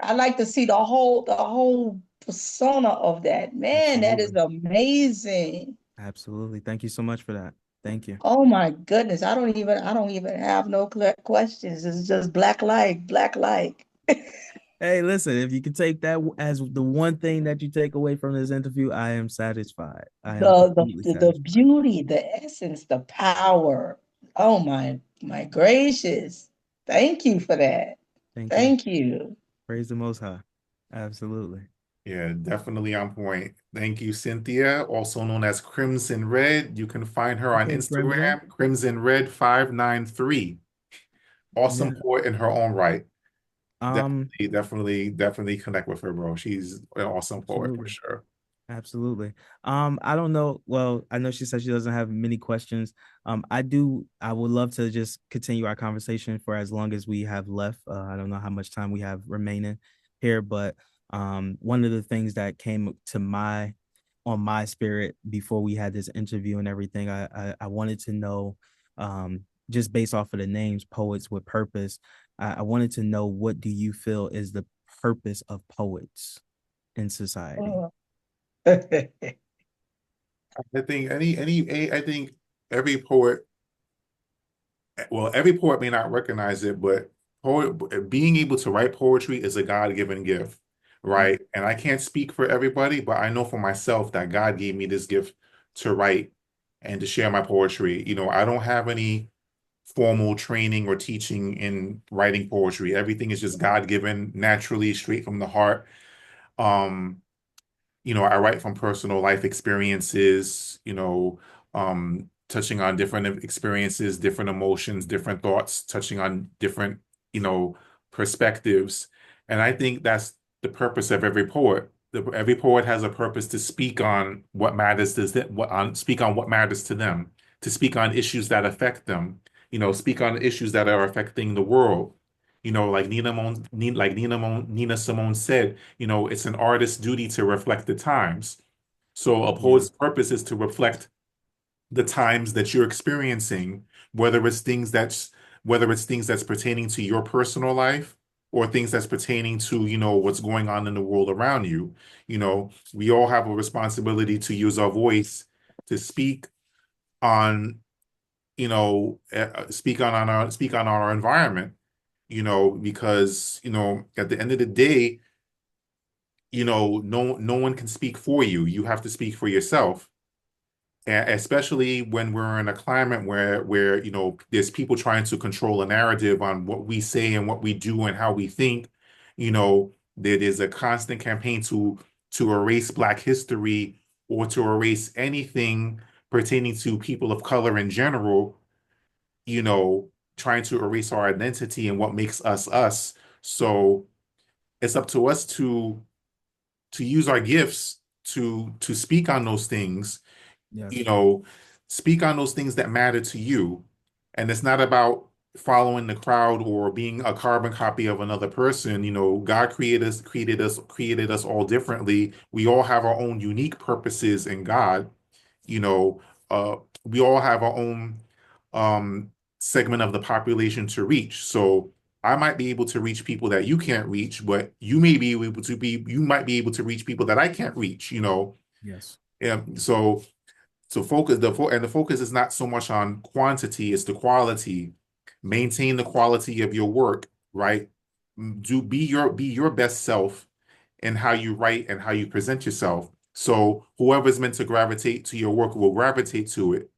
I like to see the whole persona of that. Man, that is Absolutely. amazing. Absolutely. Thank you so much for that. Thank you. Oh my goodness. I don't even have no questions. It's just black light, black light. Hey, listen, if you can take that as the one thing that you take away from this interview, I am satisfied. I am completely The satisfied. beauty, the essence, the power. Oh my gracious. Thank you for that. Thank you. Thank you. Praise the Most High. Absolutely. Yeah, definitely on point. Thank you, Cynthia, also known as Crimson Red. You can find her on Okay, Crimson. Instagram, Crimson Red 593. Awesome Yeah. poet in her own right. Um, Definitely connect with her, bro. She's an awesome poet for absolutely. sure. Absolutely. I don't know. Well, I know she said she doesn't have many questions. I do. I would love to just continue our conversation for as long as we have left. I don't know how much time we have remaining here, but one of the things that came to my on my spirit before we had this interview and everything, I wanted to know, just based off of the names, poets with purpose. I wanted to know, what do you feel is the purpose of poets in society? Oh. I think I think every poet, well, every poet may not recognize it, but being able to write poetry is a God-given gift, Mm, right? And I can't speak for everybody, but I know for myself that God gave me this gift to write and to share my poetry. You know, I don't have any formal training or teaching in writing poetry. Everything is just God-given, naturally, straight from the heart. Um, you know, I write from personal life experiences, touching on different experiences, different emotions, different thoughts, touching on different, perspectives. And I think that's the purpose of every poet. Every poet has a purpose to speak on what matters to them, speak on what matters to them, to speak on issues that affect them, speak on issues that are affecting the world, Nina Simone said, it's an artist's duty to reflect the times. So a Yeah. poet's purpose is to reflect the times that you're experiencing, whether it's things that's whether it's things that's pertaining to your personal life or things that's pertaining to, what's going on in the world around you. We all have a responsibility to use our voice to speak on, speak on our environment, because, at the end of the day, no one can speak for you. You have to speak for yourself. Especially when we're in a climate where there's people trying to control a narrative on what we say and what we do and how we think. There is a constant campaign to erase Black history or to erase anything pertaining to people of color in general, you know trying to erase our identity and what makes us us. So it's up to us to use our gifts to speak on those things, you Yes. know, speak on those things that matter to you. And it's not about following the crowd or being a carbon copy of another person. God created us all differently. We all have our own unique purposes in God. You know, uh, we all have our own segment of the population to reach. So I might be able to reach people that you can't reach, but you might be able to reach people that I can't reach. Yes. Yeah. So the focus is not so much on quantity, it's the quality. Maintain the quality of your work, right? Be your best self in how you write and how you present yourself. So whoever's meant to gravitate to your work will gravitate to it.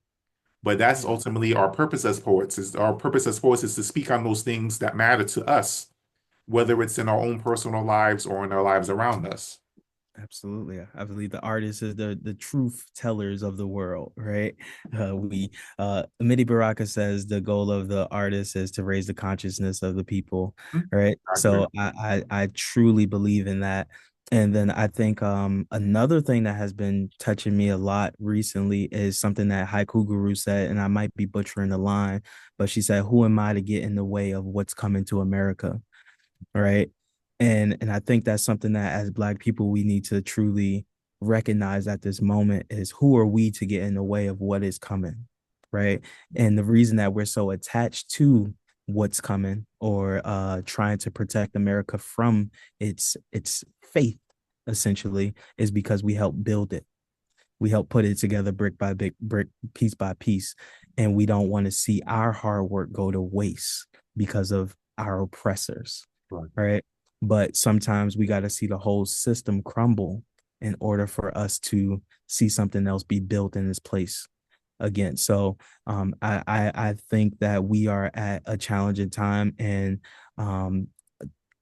But that's Yeah. ultimately our purpose as poets. Is our purpose as poets is to speak on those things that matter to us, whether it's in our own personal lives or in our lives around us. Absolutely. I believe the artists is the truth tellers of the world, right? We Amity Baraka says the goal of the artist is to raise the consciousness of the people, Mhm. right? Exactly. So I truly believe in that. And then I think another thing that has been touching me a lot recently is something that Haiku Guru said, and I might be butchering the line, but she said, "Who am I to get in the way of what's coming to America?" Right. And I think that's something that as Black people we need to truly recognize at this moment is who are we to get in the way of what is coming, right? And the reason that we're so attached to what's coming or trying to protect America from its faith essentially is because we help build it. We help put it together brick by brick, piece by piece, and we don't want to see our hard work go to waste because of our oppressors, Right. right? But sometimes we got to see the whole system crumble in order for us to see something else be built in its place again. So I think that we are at a challenging time, and um,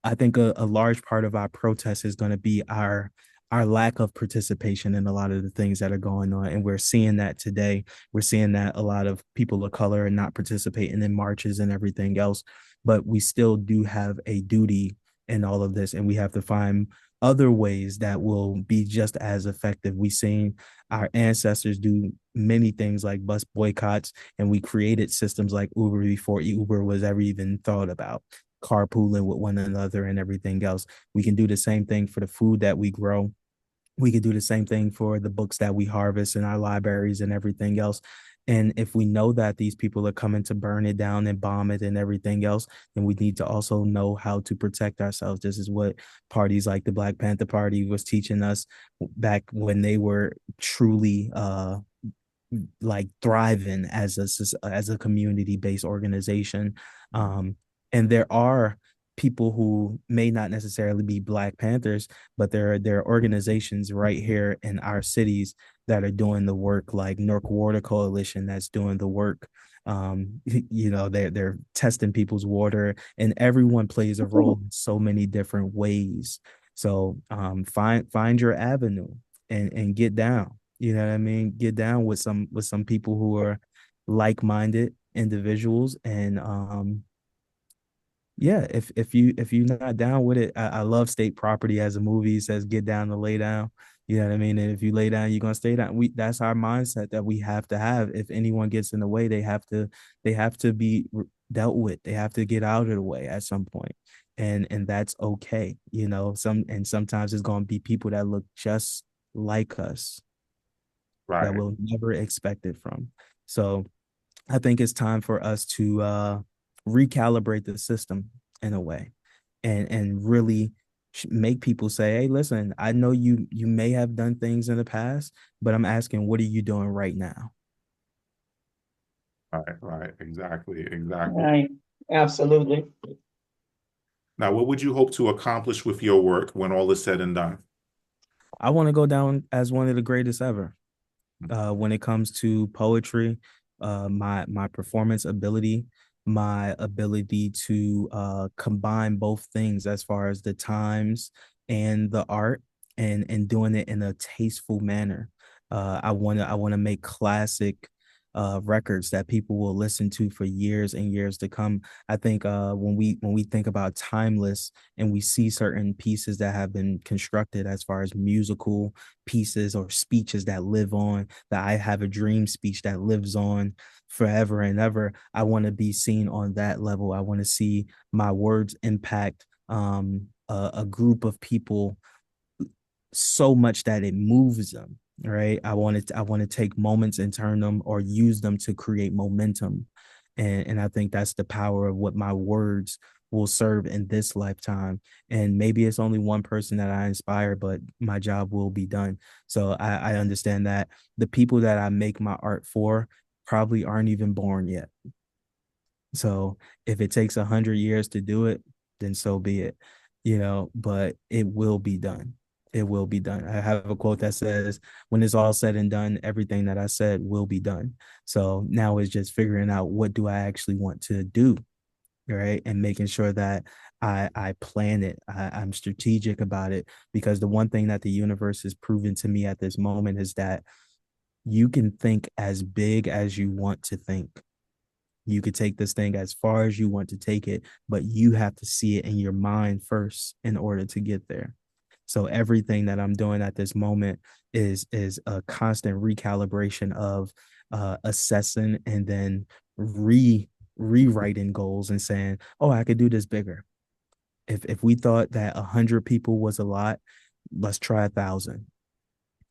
I think a large part of our protest is going to be our lack of participation in a lot of the things that are going on. And we're seeing that today. We're seeing that a lot of people of color are not participating in marches and everything else. But we still do have a duty in all of this. And we have to find other ways that will be just as effective. We've seen our ancestors do many things like bus boycotts, and we created systems like Uber before Uber was ever even thought about, carpooling with one another and everything else. We can do the same thing for the food that we grow. We could do the same thing for the books that we harvest in our libraries and everything else. And if we know that these people are coming to burn it down and bomb it and everything else, then we need to also know how to protect ourselves. This is what parties like the Black Panther Party was teaching us back when they were truly like thriving as a community based organization. And there are people who may not necessarily be Black Panthers, but there are organizations right here in our cities that are doing the work, like North Water Coalition that's doing the work. They're testing people's water, and everyone plays a role in so many different ways. So find your avenue and get down. You know what I mean? Get down with some people who are like-minded individuals. And yeah, if you're not down with it, I love State Property as a movie. It says get down to lay down. You know what I mean? And if you lay down, you're gonna stay down. That's our mindset that we have to have. If anyone gets in the way, they have to be dealt with. They have to get out of the way at some point. And that's okay. Sometimes it's gonna be people that look just like us that Right. we'll never expect it from. So I think it's time for us to recalibrate the system in a way, and really make people say, "Hey, listen, I know you may have done things in the past, but I'm asking, what are you doing right now?" Right. Right. Exactly. Exactly. Right. Absolutely. Now, what would you hope to accomplish with your work when all is said and done? I want to go down as one of the greatest ever. When it comes to poetry, my performance ability, my ability to combine both things as far as the times and the art, and doing it in a tasteful manner. I want to make classic records that people will listen to for years and years to come. I think when we think about timeless and we see certain pieces that have been constructed as far as musical pieces or speeches that live on, that I have a dream speech that lives on forever and ever. I want to be seen on that level. I want to see my words impact a group of people so much that it moves them. Right. I want to take moments and turn them or use them to create momentum. And I think that's the power of what my words will serve in this lifetime. And maybe it's only one person that I inspire, but my job will be done. So I understand that the people that I make my art for probably aren't even born yet. So if it takes 100 years to do it, then so be it, but it will be done. It will be done. I have a quote that says, when it's all said and done, everything that I said will be done. So now it's just figuring out, what do I actually want to do? Right. And making sure that I plan it. I'm strategic about it, because the one thing that the universe has proven to me at this moment is that you can think as big as you want to think. You could take this thing as far as you want to take it, but you have to see it in your mind first in order to get there. So everything that I'm doing at this moment is a constant recalibration of assessing, and then rewriting goals and saying, "Oh, I could do this bigger." If we thought that 100 people was a lot, let's try 1,000.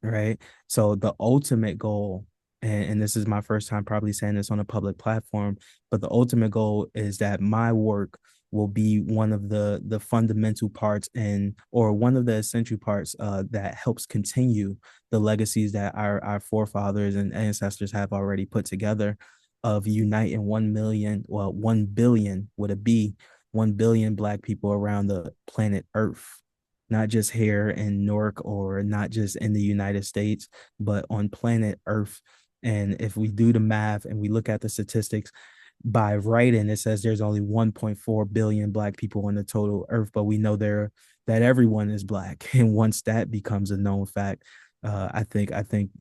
Right. So the ultimate goal, and this is my first time probably saying this on a public platform, but the ultimate goal is that my work will be one of the fundamental parts, and or one of the essential parts that helps continue the legacies that our forefathers and ancestors have already put together, of uniting 1 million, well, 1 billion with a B, 1 billion Black people around the planet Earth, not just here in Newark or not just in the United States, but on planet Earth. And if we do the math and we look at the statistics, by writing, it says there's only 1.4 billion Black people on the total Earth, but we know that everyone is Black. And once that becomes a known fact, I think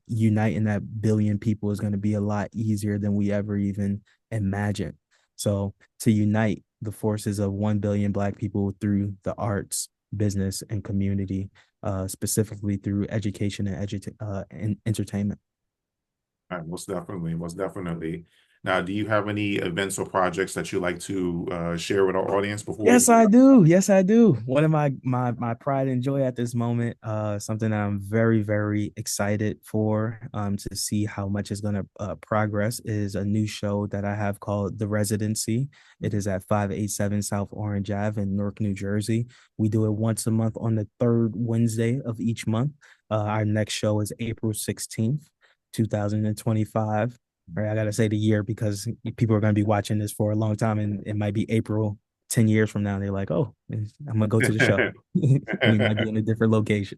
uniting that billion people is going to be a lot easier than we ever even imagined. So to unite the forces of 1 billion Black people through the arts, business, and community, specifically through education and entertainment. Most definitely, most definitely. Now, do you have any events or projects that you like to share with our audience before we? Yes, I do. Yes, I do. One of my pride and joy at this moment, something that I'm very, very excited for, to see how much is going to progress, is a new show that I have called The Residency. It is at 587 South Orange Ave in Newark, New Jersey. We do it once a month on the third Wednesday of each month. Our next show is April 16th, 2025. Right, I gotta say the year because people are gonna be watching this for a long time, and it might be April 10 years from now. They're like, "Oh, I'm gonna go to the show." We might be in a different location,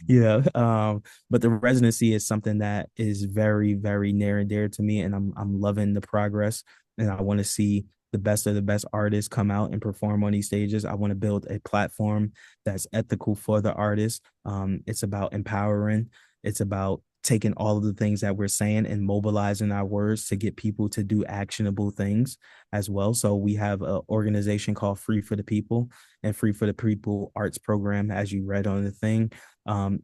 but the residency is something that is very, very near and dear to me, and I'm loving the progress, and I want to see the best of the best artists come out and perform on these stages. I want to build a platform that's ethical for the artists. It's about empowering. It's about taking all of the things that we're saying and mobilizing our words to get people to do actionable things as well. So we have an organization called Free for the People, and Free for the People Arts Program, as you read on the thing,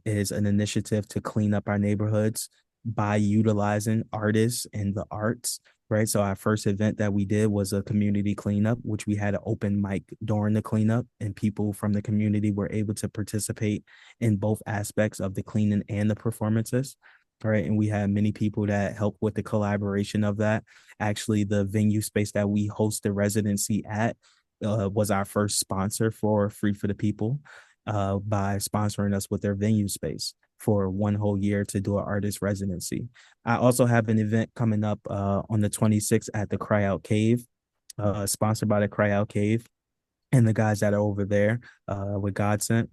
is an initiative to clean up our neighborhoods by utilizing artists and the arts, right? So our first event that we did was a community cleanup, which we had an open mic during the cleanup, and people from the community were able to participate in both aspects of the cleaning and the performances. Right. And we had many people that helped with the collaboration of that. Actually, the venue space that we host the residency at was our first sponsor for Free for the People by sponsoring us with their venue space for 1 whole year to do an artist residency. I also have an event coming up on the 26th at the Cry Out Cave, sponsored by the Cry Out Cave and the guys that are over there with Godsent.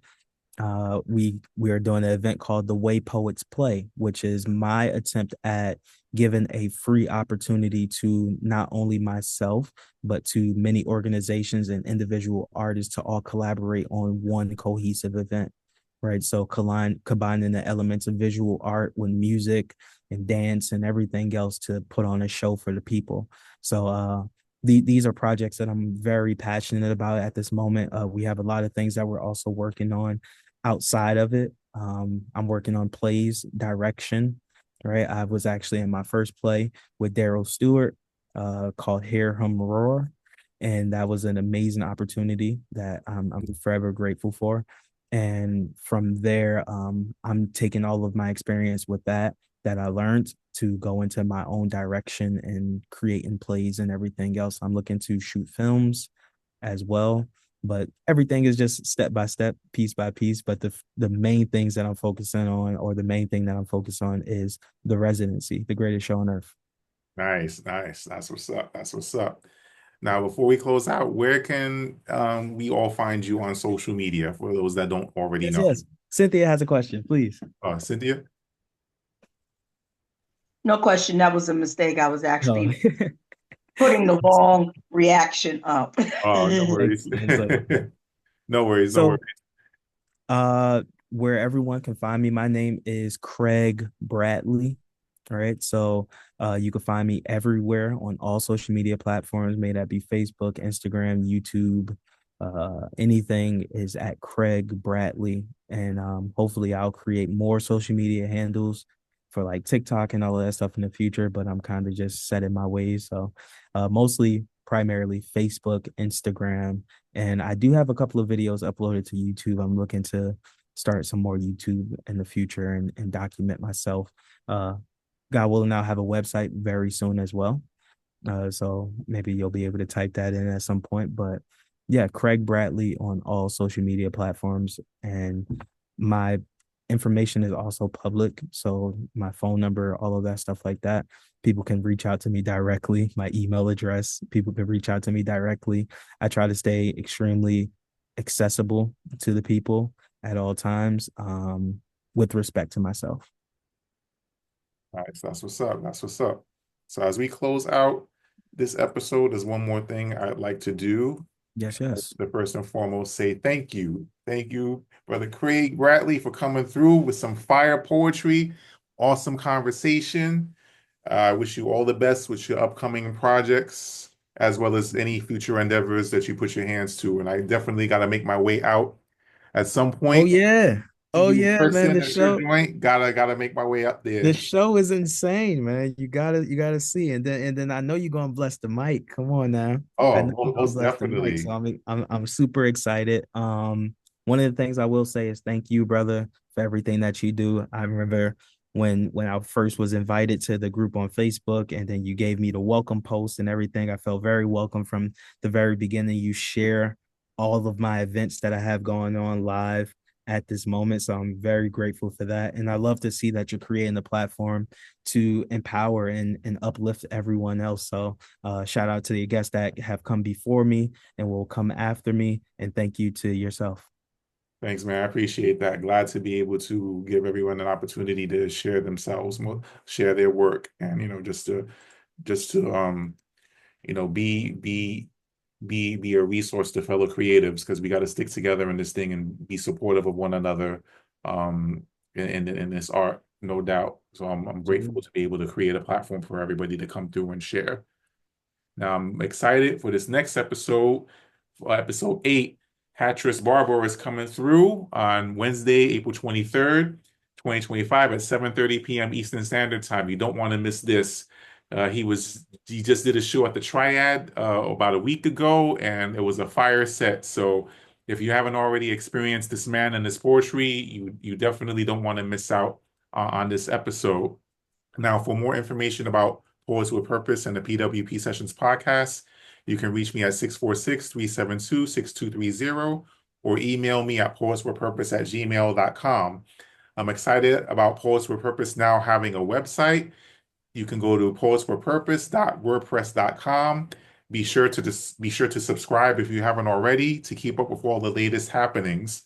We are doing an event called The Way Poets Play, which is my attempt at giving a free opportunity to not only myself, but to many organizations and individual artists to all collaborate on one cohesive event. Right. So combining the elements of visual art with music and dance and everything else to put on a show for the people. So these are projects that I'm very passionate about at this moment. We have a lot of things that we're also working on outside of it. I'm working on plays, direction, right? I was actually in my first play with Daryl Stewart called Hear Him Roar. And that was an amazing opportunity that I'm forever grateful for. And from there, I'm taking all of my experience with that I learned to go into my own direction and creating plays and everything else. I'm looking to shoot films as well, but everything is just step by step, piece by piece. But the main things that I'm focusing on, or the main thing that I'm focused on, is the residency, the greatest show on earth. Nice, nice. That's what's up. That's what's up. Now, before we close out, where can we all find you on social media for those that don't already Yes, know? yes. Cynthia has a question, please. Cynthia? No question, that was a mistake. I was No. actually putting the wrong reaction up. Oh, no worries. No worries, no worries. So, where everyone can find me, my name is Craig Bradley. All right. So you can find me everywhere on all social media platforms, may that be Facebook, Instagram, YouTube. Anything is at Craig Bradley. And hopefully I'll create more social media handles for like TikTok and all of that stuff in the future, but I'm kind of just set in my ways. So mostly primarily Facebook, Instagram, and I do have a couple of videos uploaded to YouTube. I'm looking to start some more YouTube in the future and document myself. God willing, I'll have a website very soon as well. So maybe you'll be able to type that in at some point. But yeah, Craig Bradley on all social media platforms. And my information is also public. So my phone number, all of that stuff like that. People can reach out to me directly. My email address, people can reach out to me directly. I try to stay extremely accessible to the people at all times, with respect to myself. Nice. That's what's up. That's what's up. So as we close out this episode, there's one more thing I'd like to do. Yes, yes. The first and foremost, say thank you. Thank you, Brother Craig Bradley, for coming through with some fire poetry. Awesome conversation. I wish you all the best with your upcoming projects, as well as any future endeavors that you put your hands to. And I definitely got to make my way out at some Oh point yeah. to Oh be in yeah, man. person at your joint. Gotta make my way up The there. show is insane, man. You gotta see. And then I know you're gonna bless the mic. Come on now. I know Oh, you're gonna most bless the mic. So definitely. I'm super excited. One of the things I will say is thank you, brother, for everything that you do. I remember when I first was invited to the group on Facebook, and then you gave me the welcome post and everything. I felt very welcome from the very beginning. You share all of my events that I have going on live at this moment. So I'm very grateful for that. And I love to see that you're creating the platform to empower and uplift everyone else. So shout out to the guests that have come before me and will come after me. And thank you to yourself. Thanks, man. I appreciate that. Glad to be able to give everyone an opportunity to share themselves, share their work, and just to be a resource to fellow creatives, because we got to stick together in this thing and be supportive of one another in this art. no doubt. So I'm grateful to be able to create a platform for everybody to come through and share. Now I'm excited for this next episode, for episode 8. Hattress Barber is coming through on Wednesday, April 23rd, 2025 at 7:30 p.m. Eastern Standard Time. You don't want to miss this. He just did a show at the Triad about a week ago, and it was a fire set. So if you haven't already experienced this man and his poetry, you definitely don't want to miss out on this episode. Now, for more information about Poets with Purpose and the PWP Sessions podcast, you can reach me at 646-372-6230 or email me at poetswithpurpose@gmail.com. I'm excited about Poets with Purpose now having a website. You can go to poetswithpurpose.wordpress.com. Be sure to subscribe if you haven't already to keep up with all the latest happenings.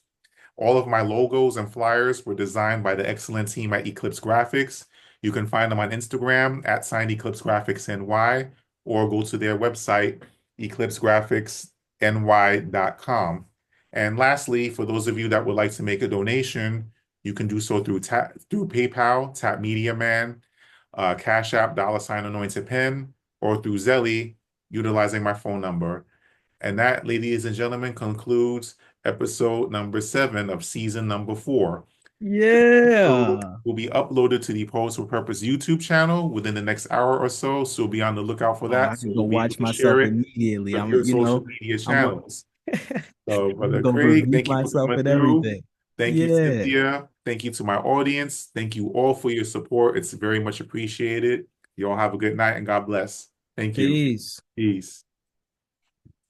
All of my logos and flyers were designed by the excellent team at Eclipse Graphics. You can find them on Instagram at Signed Eclipse Graphics NY or go to their website, eclipsegraphicsny.com. And lastly, for those of you that would like to make a donation, you can do so through PayPal, Tap Media Man, Cash App, $Anointed Pen, or through Zelly, utilizing my phone number. And that, ladies and gentlemen, concludes episode number 7 of season number 4. Yeah. Will be uploaded to the Poets with Purpose YouTube channel within the next hour or so. So be on the lookout for Oh, I that. So can go you'll be able watch to share myself it immediately. on your social media I'm a, channels. So, I'm Brother gonna Craig, review thank you for myself coming and through. everything. Thank you, Yeah. Cynthia. Thank you to my audience. Thank you all for your support. It's very much appreciated. You all have a good night and God bless. Thank you. Peace. Peace.